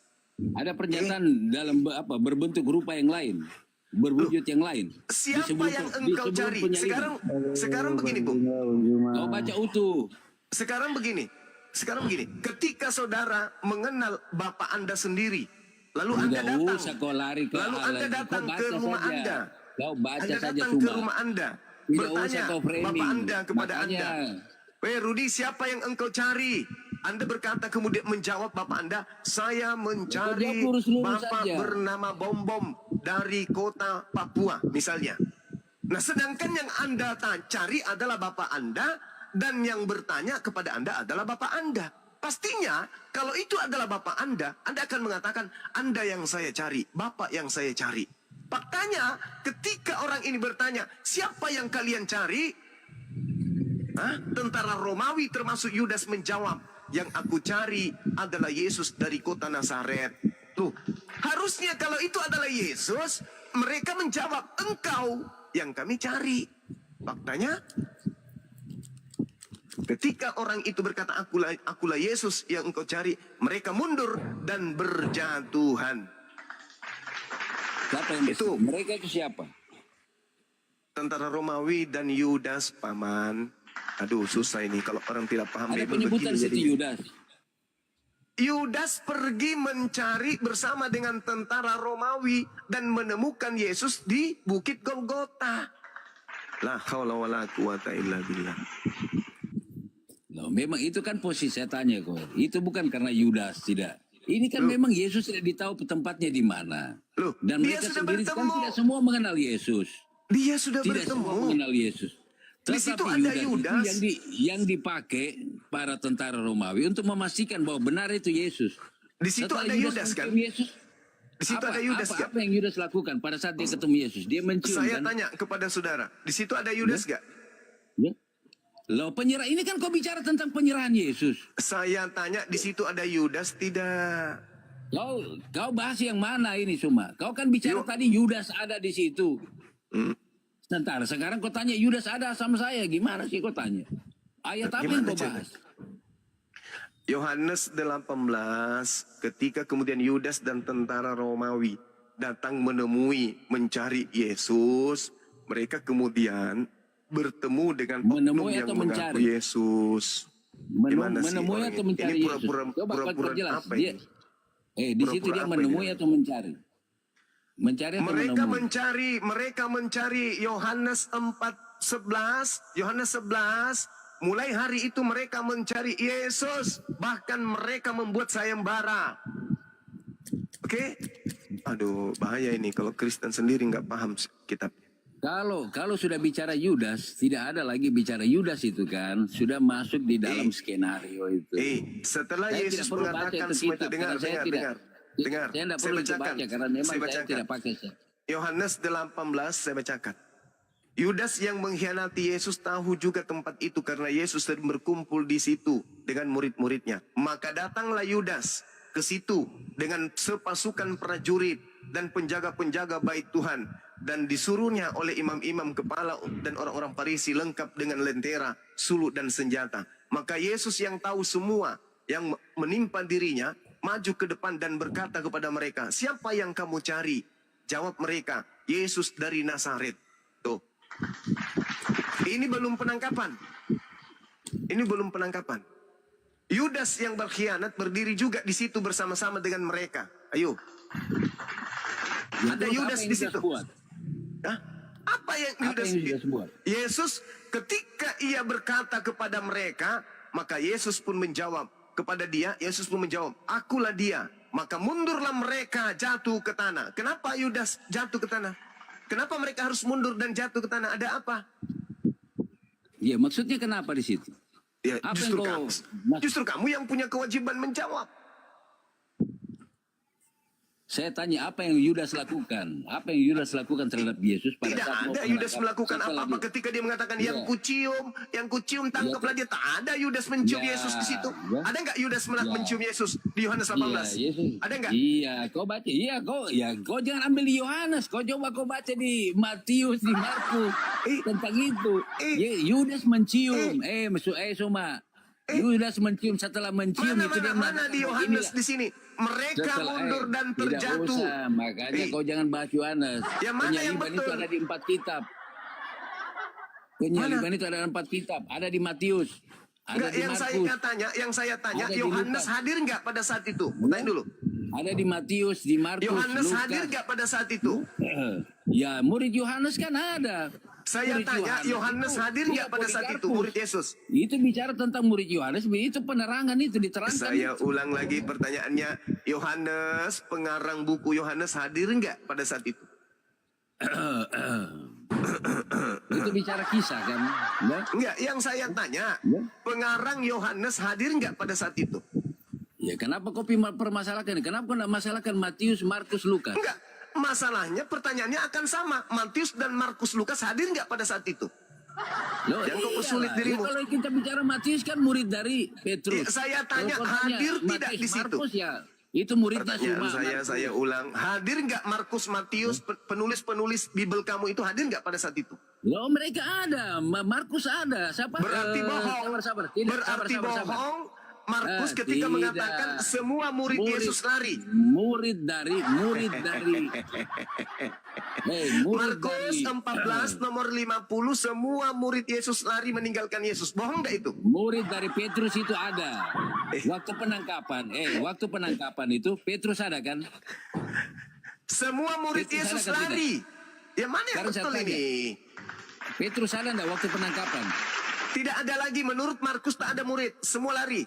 S1: Ada pernyataan dalam berbentuk rupa yang lain, berwujud yang lain.
S3: Siapa yang engkau cari? Sekarang begini, Bu.
S1: Kau baca utuh.
S3: Sekarang begini. Ketika saudara mengenal Bapak Anda sendiri, lalu Anda
S1: Tidak
S3: datang.
S1: usah kau lari ke
S3: Lalu Anda
S1: Kau
S3: datang
S1: baca
S3: ke rumah
S1: saja.
S3: Anda.
S1: Kau baca
S3: Anda
S1: saja
S3: datang
S1: cuma.
S3: ke rumah Anda.
S1: Tidak
S3: Bertanya
S1: usah kau framing.
S3: Bapak Anda kepada
S1: Makanya,
S3: Anda. Rudi, siapa yang engkau cari? Anda berkata kemudian menjawab Bapak Anda, saya mencari
S1: Kau lurus-lurus
S3: Bapak
S1: saja.
S3: bernama Bom-Bom dari kota Papua misalnya. Nah, sedangkan yang Anda cari adalah Bapak Anda dan yang bertanya kepada Anda adalah Bapak Anda. Pastinya kalau itu adalah Bapak Anda akan mengatakan Anda yang saya cari, Bapak yang saya cari. Faktanya ketika orang ini bertanya, siapa yang kalian cari? Tentara Romawi termasuk Yudas menjawab, yang aku cari adalah Yesus dari kota Nazaret. Tuh, harusnya kalau itu adalah Yesus, mereka menjawab, engkau yang kami cari. Faktanya, ketika orang itu berkata, akulah Yesus yang engkau cari, mereka mundur dan berjatuhan.
S1: siapa yang
S3: Itu.
S1: mereka itu siapa?
S3: Tentara Romawi dan Yudas, paman. Aduh, susah ini kalau orang tidak paham.
S1: Ada
S3: Bible
S1: penyebutan
S3: begini
S1: situ
S3: jadinya.
S1: Yudas.
S3: Yudas pergi mencari bersama dengan tentara Romawi dan menemukan Yesus di Bukit Golgota. La haula wala quwata illa billah.
S1: Loh, memang itu kan posisi saya tanya kok. Itu bukan karena Yudas tidak. Ini kan memang Yesus tidak ditahu tempatnya di mana.
S3: Loh,
S1: Dan
S3: dia
S1: mereka
S3: sudah
S1: sendiri kan
S3: bertemu.
S1: tidak semua mengenal Yesus.
S3: Dia sudah
S1: Tidak semua
S3: bertemu.
S1: mengenal Yesus.
S3: Di situ
S1: Tetapi
S3: ada
S1: Yudas
S3: Yudas.
S1: itu yang dipakai para tentara Romawi untuk memastikan bahwa benar itu Yesus.
S3: Di situ
S1: Setelah
S3: ada Yudas kan?
S1: mencium Yesus,
S3: Di situ ada Yudas
S1: apa,
S3: gak?
S1: apa yang Yudas lakukan pada saat dia ketemu Yesus? Dia mencium
S3: Saya
S1: kan?
S3: tanya kepada saudara, di situ ada Yudas gak?
S1: Ya. Loh, penyerah ini kan kau bicara tentang penyerahan Yesus.
S3: Saya tanya, di situ ada Yudas tidak?
S1: Kau bahas yang mana ini Suma? Kau kan bicara tadi Yudas ada di situ. Sekarang kau tanya Yudas ada sama saya. Gimana sih kau tanya? Ayat apa yang
S3: Gimana
S1: kau
S3: cara?
S1: bahas?
S3: Yohanes 18, ketika kemudian Yudas dan tentara Romawi datang mencari Yesus, mereka kemudian bertemu dengan oknum
S1: Menemui
S3: yang
S1: atau
S3: mengaku
S1: mencari?
S3: Yesus. Gimana sih
S1: Menemui
S3: orang
S1: atau
S3: ini?
S1: mencari
S3: Ini
S1: Yesus? Coba kau
S3: pura-pura
S1: perjelas.
S3: apa
S1: Dia,
S3: ini?
S1: di situ
S3: Pura-pura
S1: dia
S3: apa
S1: menemui
S3: ini?
S1: atau mencari? Mencari atau menemui?
S3: Mereka mencari Yohanes 4:11, Yohanes 11. Mulai hari itu mereka mencari Yesus, bahkan mereka membuat sayembara. Oke? Aduh, bahaya ini kalau Kristen sendiri nggak paham kitab.
S1: Kalau sudah bicara Yudas, tidak ada lagi bicara Yudas itu kan, sudah masuk di dalam skenario itu.
S3: Setelah
S1: Saya
S3: Yesus
S1: tidak perlu baca
S3: mengatakan
S1: itu
S3: semua itu,
S1: kitab, karena saya tidak-
S3: dengar.
S1: Saya tidak
S3: Saya
S1: perlu itu
S3: bacakan.
S1: baca karena memang
S3: Saya
S1: saya
S3: bacakan.
S1: tidak pakai.
S3: Yohanes 18 saya bacakan. Yudas yang mengkhianati Yesus tahu juga tempat itu karena Yesus sedang berkumpul di situ dengan murid-muridnya. Maka datanglah Yudas ke situ dengan sepasukan prajurit dan penjaga-penjaga bait Tuhan, dan disuruhnya oleh imam-imam kepala dan orang-orang Farisi lengkap dengan lentera, sulut dan senjata. Maka Yesus yang tahu semua yang menimpa dirinya maju ke depan dan berkata kepada mereka, "Siapa yang kamu cari?" Jawab mereka, "Yesus dari Nazaret." Tuh. Ini belum penangkapan. Ini belum penangkapan. Yudas yang berkhianat berdiri juga di situ bersama-sama dengan mereka. Ayo.
S1: Ya,
S3: Ada
S1: terus
S3: Yudas
S1: apa yang
S3: di situ.
S1: buat?
S3: Hah? Apa yang
S1: Apa
S3: Yudas
S1: yang Yudas buat?
S3: Yesus ketika ia berkata kepada mereka, maka Yesus pun menjawab kepada dia, Yesus pun menjawab, "Akulah dia." Maka mundurlah mereka jatuh ke tanah. Kenapa Yudas jatuh ke tanah? Kenapa mereka harus mundur dan jatuh ke tanah? Ada apa?
S1: Ya, maksudnya kenapa di situ?
S3: Ya,
S1: Apa
S3: justru,
S1: yang
S3: justru kamu yang punya kewajiban menjawab.
S1: Saya tanya apa yang Yudas lakukan? Apa yang Yudas lakukan terhadap Yesus pada
S3: Tidak
S1: saat mau
S3: ada Yudas
S1: menangkap?
S3: melakukan
S1: Setelah
S3: apa-apa
S1: dia-
S3: ketika dia mengatakan
S1: Iya.
S3: yang kucium tangkaplah dia. Tak ada Yudas mencium
S1: Ya,
S3: Yesus di situ.
S1: ya.
S3: Ada nggak Yudas
S1: Ya.
S3: mencium Yesus di Yohanes 18?
S1: Iya, Yesus.
S3: Ada nggak?
S1: Iya, kau baca. Iya, kau jangan ambil di Yohanes. Kau coba kau baca di Matius, di Markus tentang itu. Yudas mencium. Soma. Yudas mencium, setelah mencium itu dia
S3: Mana di Yohanes di sini? Mereka mundur dan terjatuh.
S1: Tidak usah, makanya kau jangan bahas Yohanes.
S3: Yang mana yang
S1: Penyaliban itu
S3: betul?
S1: ada di 4 kitab. Penyaliban itu ada 4 kitab. Ada di Matius. Ada
S3: Enggak,
S1: di
S3: yang
S1: Markus.
S3: saya tanya,
S1: Ada di
S3: Yohanes
S1: Lukas.
S3: hadir nggak pada saat itu? Tanya dulu.
S1: Ada di Matius, di Markus,
S3: Yohanes
S1: Lukas.
S3: hadir nggak pada saat itu?
S1: Ya, murid Yohanes kan ada.
S3: Saya
S1: Murid
S3: tanya, Yohanes
S1: itu
S3: hadir nggak pada saat itu?
S1: Polikarpus.
S3: Murid Yesus.
S1: Itu bicara tentang murid Yohanes, itu penerangan itu diterangkan.
S3: Saya ulang lagi pertanyaannya, Yohanes, pengarang buku Yohanes hadir nggak pada saat itu?
S1: Itu bicara kisah kan. Ya?
S3: Enggak, yang saya tanya,
S1: Ya.
S3: pengarang Yohanes hadir nggak pada saat itu?
S1: Ya, kenapa kau permasalahkan? Kenapa kau tidak masalahkan Matius, Markus, Lukas?
S3: Enggak, masalahnya pertanyaannya akan sama. Matius dan Markus Lukas hadir nggak pada saat itu?
S1: Loh,
S3: Yang kau
S1: iyalah.
S3: persulit dirimu.
S1: Ya, kalau kita bicara Matius kan murid dari Petrus.
S3: Ya, saya tanya,
S1: Kalau kau tanya
S3: hadir tidak
S1: Matius,
S3: di situ?
S1: Markus, ya, itu muridnya
S3: Pertanyaan
S1: Markus.
S3: saya ulang, hadir nggak Markus, Matius, penulis-penulis Bible kamu itu hadir nggak pada saat itu?
S1: Loh, mereka ada, Markus ada. Siapa?
S3: Berarti bohong.
S1: Sabar. Tidak,
S3: Berarti
S1: sabar.
S3: bohong. Markus ketika
S1: Tidak.
S3: mengatakan semua murid Yesus lari.
S1: Murid dari murid
S3: Markus
S1: dari
S3: 14 nomor 50 semua murid Yesus lari meninggalkan Yesus. Bohong nggak itu?
S1: murid dari Petrus itu ada. Waktu penangkapan itu Petrus ada kan?
S3: Semua murid
S1: Petrus
S3: Yesus
S1: ada kan
S3: lari. Yang mana yang
S1: Sekarang saya
S3: betul
S1: tanya.
S3: ini?
S1: Petrus ada enggak waktu penangkapan?
S3: Tidak ada lagi, menurut Markus tak ada murid. Semua lari.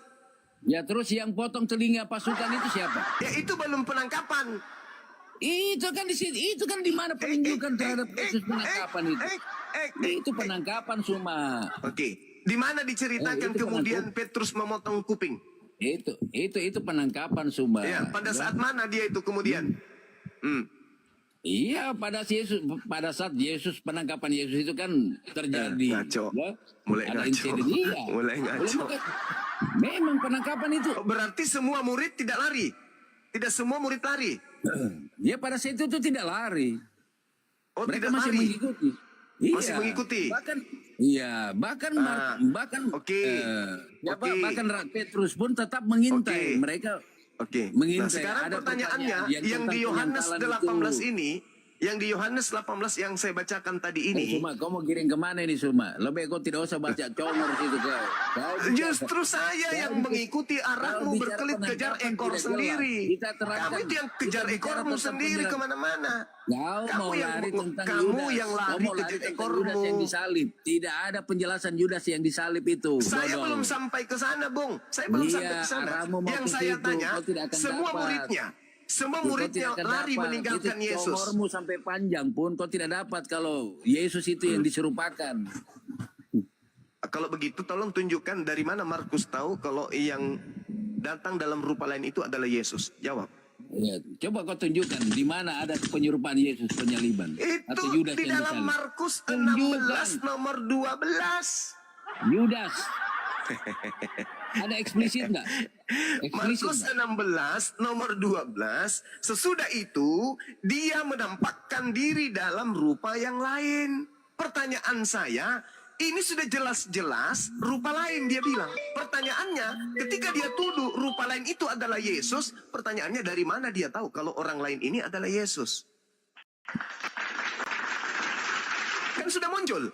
S1: Ya, terus yang potong telinga pasukan itu siapa?
S3: Ya itu belum penangkapan.
S1: Itu kan di sini, itu kan di mana penunjukan terhadap Yesus penangkapan itu? Itu penangkapan semua.
S3: Oke. Di mana diceritakan
S1: itu
S3: kemudian Petrus memotong kuping?
S1: Itu penangkapan semua.
S3: Ya, pada saat mana dia itu kemudian?
S1: Iya, pada saat Yesus penangkapan Yesus itu kan terjadi.
S3: Ngaco.
S1: Ya,
S3: Mulai
S1: ada
S3: ngaco.
S1: insiden. Iya.
S3: Mulai ngaco.
S1: Memang penangkapan itu.
S3: Oh, berarti semua murid tidak lari. Tidak semua murid lari.
S1: Dia pada saat itu tidak lari.
S3: Oh,
S1: Mereka
S3: tidak
S1: masih
S3: lari.
S1: mengikuti. Iya.
S3: Masih mengikuti.
S1: Bahkan
S3: Oke.
S1: bahkan Petrus pun tetap mengintai.
S3: Oke.
S1: Mereka
S3: Oke.
S1: mengintai.
S3: Nah, sekarang
S1: Ada
S3: pertanyaannya yang
S1: tentang
S3: di Yohanes
S1: penyantalan
S3: 18
S1: itu.
S3: ini, yang di Yohanes 18 yang saya bacakan tadi ini,
S1: Suma, kau mau giring kemana ini Suma? Lebih kau tidak usah baca comor situ kau.
S3: justru saya yang mengikuti arahmu
S1: bicara
S3: berkelit kejar
S1: penangkapan
S3: ekor
S1: tidak
S3: sendiri.
S1: jelas. Kita terangkan.
S3: Kamu itu yang kejar
S1: Kita bicara
S3: ekormu
S1: tentang
S3: sendiri
S1: penjelasan.
S3: kemana-mana.
S1: Kau mau lari tentang Yudas.
S3: yang lari
S1: Kau mau
S3: kejar
S1: tentang
S3: ekormu.
S1: Yudas yang disalib. Tidak ada penjelasan Yudas yang disalib itu.
S3: Saya
S1: Dodol.
S3: belum sampai ke sana, Bung. Saya belum
S1: Iya,
S3: sampai ke sana.
S1: arahmu mau
S3: Yang
S1: ke
S3: saya
S1: situ,
S3: tanya,
S1: kau tidak akan
S3: semua
S1: dapat.
S3: muridnya, Semua
S1: Kau
S3: muridnya
S1: tidak akan
S3: lari
S1: dapat.
S3: meninggalkan
S1: Itu
S3: Yesus.
S1: congormu sampai panjang pun kau tidak dapat kalau Yesus itu yang diserupakan.
S3: Kalau begitu tolong tunjukkan dari mana Markus tahu kalau yang datang dalam rupa lain itu adalah Yesus. Jawab.
S1: Ya, coba kau tunjukkan di mana ada penyerupaan Yesus penyaliban
S3: Itu
S1: atau Yudas
S3: di
S1: yang
S3: dalam
S1: disalib.
S3: Markus
S1: Tunjukkan.
S3: 16 nomor 12.
S1: Yudas. Ada eksplisit nggak? Eksplisit
S3: Markus
S1: nggak?
S3: 16 nomor 12. Sesudah itu dia menampakkan diri dalam rupa yang lain. Pertanyaan saya, ini sudah jelas-jelas rupa lain dia bilang. Pertanyaannya, ketika dia tuduh rupa lain itu adalah Yesus, pertanyaannya dari mana dia tahu kalau orang lain ini adalah Yesus? Kan sudah muncul.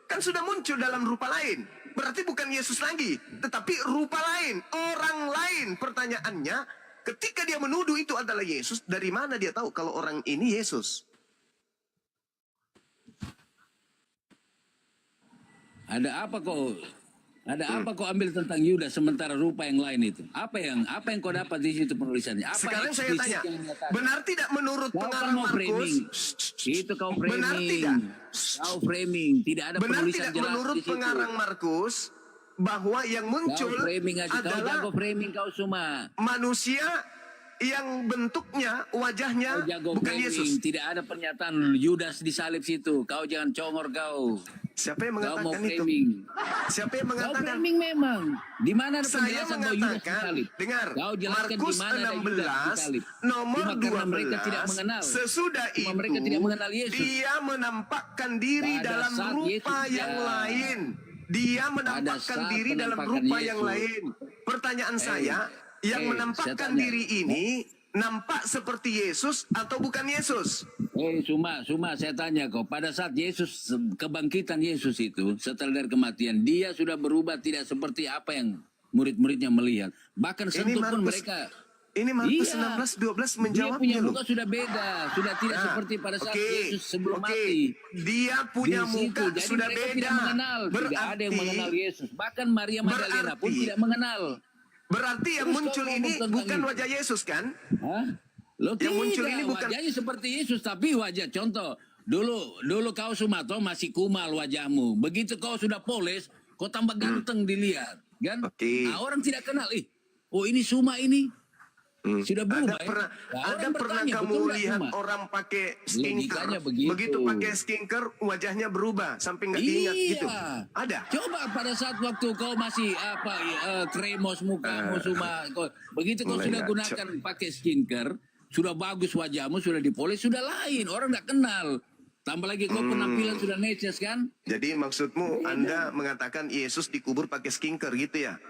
S3: Kan sudah muncul dalam rupa lain. Berarti bukan Yesus lagi, tetapi rupa lain, orang lain. Pertanyaannya, ketika dia menuduh itu adalah Yesus, dari mana dia tahu kalau orang ini Yesus?
S1: Ada apa kau ambil tentang Yudas sementara rupa yang lain itu? Apa yang kau dapat di situ penulisannya? Apa
S3: Sekarang saya
S1: eksplisit
S3: tanya,
S1: yang menyatakan?
S3: benar tidak menurut
S1: Kau kan
S3: pengarang
S1: mau framing.
S3: Markus?
S1: Itu kau framing.
S3: Benar tidak?
S1: Kau framing. Tidak ada
S3: Benar
S1: penulisan
S3: tidak
S1: jelas
S3: menurut
S1: di situ.
S3: pengarang Markus bahwa yang muncul
S1: Kau framing aja.
S3: adalah
S1: Kau framing kau semua.
S3: manusia yang bentuknya, wajahnya
S1: Kau jago
S3: bukan
S1: framing.
S3: Yesus.
S1: Tidak ada pernyataan Yudas disalib situ. Kau jangan congor kau.
S3: Siapa yang
S1: Kau mau
S3: mengatakan itu?
S1: framing.
S3: Siapa yang
S1: Kau
S3: mengatakan?
S1: framing memang. Di mana ada
S3: Saya
S1: penjelasan bahwa Yudas
S3: mengatakan,
S1: disalib?
S3: dengar,
S1: Kau jelaskan di
S3: Markus
S1: mana ada Yudas
S3: 16
S1: disalib.
S3: nomor
S1: Cuma karena mereka
S3: 12,
S1: tidak mengenal.
S3: sesudah
S1: Cuma
S3: itu
S1: mereka tidak mengenal Yesus.
S3: dia menampakkan diri
S1: Pada
S3: dalam
S1: saat
S3: rupa
S1: Yesus
S3: yang
S1: ya.
S3: lain. Dia menampakkan
S1: saat
S3: diri dalam
S1: penampakan
S3: rupa yang
S1: Yesus.
S3: lain. Pertanyaan saya, yang
S1: saya
S3: menampakkan
S1: tanya.
S3: diri ini nampak seperti Yesus atau bukan Yesus?
S1: Cuma saya tanya kau, pada saat Yesus, kebangkitan Yesus itu, setelah dari kematian, dia sudah berubah tidak seperti apa yang murid-muridnya melihat. Bahkan sentuh pun mereka.
S3: Ini Markus
S1: Iya.
S3: 16, 12
S1: Dia punya
S3: menjawabnya loh.
S1: muka sudah beda, sudah tidak
S3: Nah,
S1: seperti pada saat
S3: oke,
S1: Yesus sebelum
S3: oke.
S1: mati.
S3: Dia punya
S1: Di situ.
S3: muka
S1: Jadi
S3: sudah
S1: mereka
S3: beda.
S1: tidak mengenal, tidak ada yang mengenal Yesus. Bahkan Maria Magdalena pun
S3: berarti-
S1: tidak mengenal.
S3: Berarti yang
S1: Terus
S3: muncul
S1: kau
S3: ini
S1: ngomong tentang
S3: bukan
S1: itu.
S3: wajah Yesus kan?
S1: Hah? Lo
S3: Yang muncul
S1: tidak,
S3: ini bukan-
S1: wajahnya seperti Yesus, tapi wajah contoh. Dulu kau Sumato masih kumal wajahmu. Begitu kau sudah poles, kau tambah ganteng dilihat, kan?
S3: Oke.
S1: Nah, orang tidak kenal. Oh ini Suma ini. Sudah berubah.
S3: Ada pernah,
S1: ya? Nah,
S3: ada
S1: orang
S3: pernah
S1: bertanya,
S3: kamu
S1: betul nggak
S3: lihat
S1: Suma?
S3: orang pakai
S1: Logikanya
S3: skincare,
S1: begitu.
S3: begitu pakai skincare wajahnya berubah sampai nggak diingat
S1: Iya.
S3: gitu? Ada.
S1: Coba pada saat waktu kau masih kremos mukamu Suma, begitu kau
S3: mulai
S1: sudah
S3: ngaco.
S1: gunakan pakai skincare, sudah bagus wajahmu, sudah dipoles, sudah lain, orang nggak kenal. Tambah lagi kau penampilan sudah neces kan?
S3: Jadi maksudmu
S1: Iya.
S3: Anda mengatakan Yesus dikubur pakai skincare gitu ya?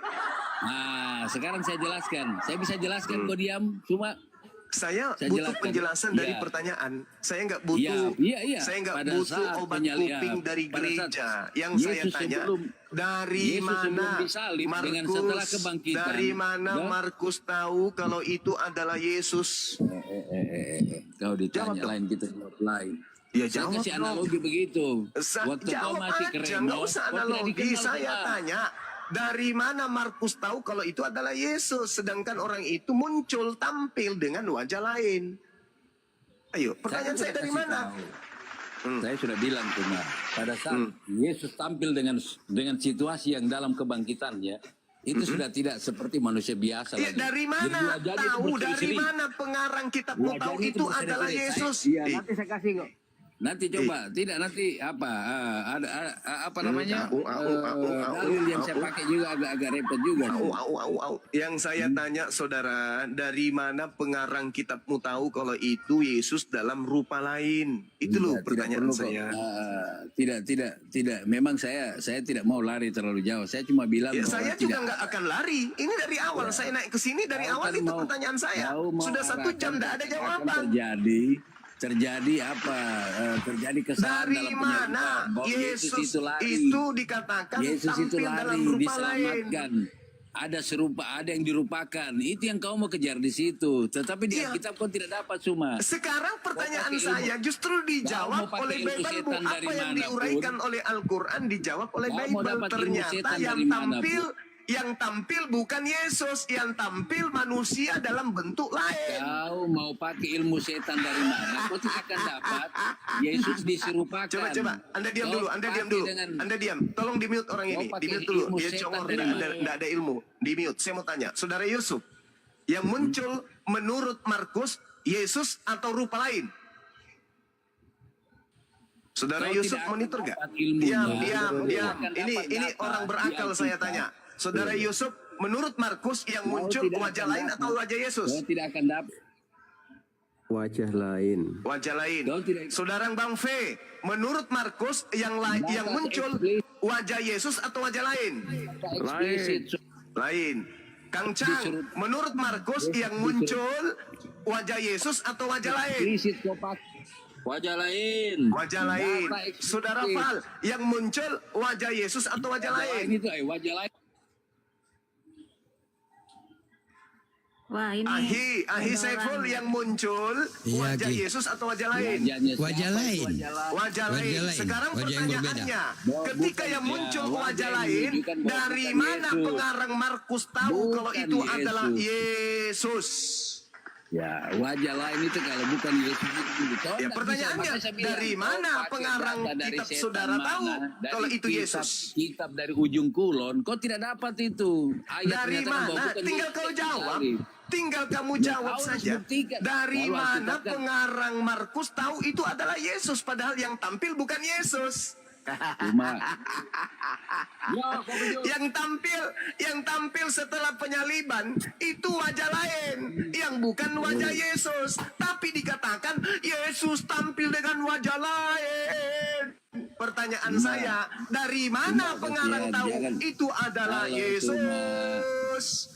S1: Nah, sekarang saya jelaskan. Saya bisa jelaskan kau diam, cuma
S3: Saya
S1: Saya
S3: butuh
S1: jelaskan.
S3: penjelasan dari
S1: Iya.
S3: pertanyaan. Saya nggak butuh.
S1: Iya.
S3: Saya nggak
S1: Pada
S3: butuh
S1: saat
S3: obat
S1: penyalian,
S3: kuping dari
S1: pada saat
S3: gereja. Yang
S1: Yesus
S3: saya tanya dari
S1: Yesus sebelum
S3: mana
S1: disalib dengan setelah kebangkitan,
S3: dari mana
S1: ya?
S3: Markus tahu kalau itu adalah Yesus?
S1: Kau ditanya
S3: Jawab dong.
S1: lain kita jawab lain.
S3: Ya,
S1: Saya
S3: jawab
S1: kasih
S3: dong.
S1: analogi begitu. Waktu kau
S3: Jawab
S1: masih
S3: aja,
S1: keren,
S3: nggak usah analogi. Saya tanya, dari mana Markus tahu kalau itu adalah Yesus, sedangkan orang itu muncul tampil dengan wajah lain? Ayo, pertanyaan saya dari mana?
S1: Saya sudah bilang cuma pada saat Yesus tampil dengan situasi yang dalam kebangkitannya itu sudah tidak seperti manusia biasa
S3: Ya,
S1: lagi.
S3: dari
S1: Jadi
S3: mana
S1: wajahnya itu
S3: tahu? Dari
S1: berseri-seri.
S3: mana pengarang kitab mau tahu
S1: Wajahnya
S3: itu
S1: berseri-seri.
S3: adalah Yesus?
S1: Iya,
S4: Nanti saya kasih kok.
S1: Nanti coba, tidak nanti apa apa namanya dalil yang saya pakai juga agak repot juga.
S3: Yang saya tanya saudara, dari mana pengarang kitabmu tahu kalau itu Yesus dalam rupa lain? Itu loh
S1: Tidak
S3: pertanyaan
S1: perlu kok.
S3: saya.
S1: Tidak. Memang saya tidak mau lari terlalu jauh. Saya cuma bilang
S3: Ya,
S1: bahwa
S3: saya juga nggak akan lari. Ini dari awal saya naik ke sini, dari
S1: Kau
S3: awal
S1: kan
S3: itu
S1: mau-
S3: pertanyaan saya.
S1: kau mau
S3: Sudah 1 jam
S1: arahkan
S3: tidak ada
S1: akan
S3: jawaban.
S1: terjadi apa? Terjadi kesalahan
S3: Dari
S1: dalam
S3: mana
S1: penyelidikan bahwa
S3: Yesus
S1: lari.
S3: itu dikatakan
S1: Yesus itu
S3: tampil dalam
S1: lari,
S3: rupa lain?
S1: diselamatkan. Ada serupa, ada yang dirupakan. Itu yang kau mau kejar di situ. Tetapi di
S3: Iya.
S1: Alkitab kau tidak dapat cuma.
S3: Sekarang pertanyaan
S1: Kau pakai
S3: saya justru dijawab
S1: Kau mau pakai
S3: oleh
S1: ilmu
S3: Bible.
S1: setan
S3: Apa
S1: dari
S3: yang
S1: manapun.
S3: diuraikan oleh Al-Quran dijawab oleh
S1: Kau mau
S3: Bible.
S1: dapat ilmu
S3: Ternyata
S1: setan
S3: yang
S1: dari
S3: tampil Yang tampil bukan Yesus, yang tampil manusia dalam bentuk lain.
S1: Kau mau pakai ilmu setan dari mana? Kau tidak akan dapat. Yesus diserupakan.
S3: Coba, Anda diam dulu, Anda diam dulu. Anda diam. Tolong di-mute orang ini. Di-mute dulu. Dia congor, tidak ada ilmu. Di-mute. Saya mau tanya, Saudara Yusuf, yang muncul menurut Markus, Yesus atau rupa lain? Saudara Yusuf monitor gak? Diam. Ini orang berakal saya tanya. Saudara Yusuf, menurut Markus yang muncul wajah lain atau wajah Yesus?
S1: Kau tidak akan dapat.
S6: Wajah lain.
S3: Wajah lain. Saudara Bang V, menurut Markus yang muncul wajah Yesus atau wajah lain? Lain. Kang Chang, menurut Markus yang muncul wajah Yesus atau wajah lain?
S1: Wajah lain.
S3: Wajah lain. Saudara Fal, yang muncul wajah Yesus atau wajah lain?
S1: Itu wajah lain.
S5: Wah, ini
S3: Ahi Saiful yang muncul wajah Yesus atau wajah lain?
S7: Wajah lain.
S3: Wajah lain. Sekarang
S7: Wajah yang
S3: pertanyaannya, ketika yang muncul wajah lain, dari mana pengarang Markus tahu kalau itu adalah Yesus?
S1: Ya, wajah lain itu kalau bukan Yesus itu.
S3: Ya, pertanyaannya, dari mana pengarang kitab saudara tahu kalau itu Yesus?
S1: Kitab dari ujung kulon, kau tidak dapat itu.
S3: Dari mana? Tinggal kau jawab. Tinggal kamu jawab saja. Dari mana pengarang Markus tahu itu adalah Yesus, padahal yang tampil bukan Yesus? yang tampil setelah penyaliban itu wajah lain yang bukan wajah Yesus, tapi dikatakan Yesus tampil dengan wajah lain. Pertanyaan saya, dari mana pengarang tahu itu adalah Yesus?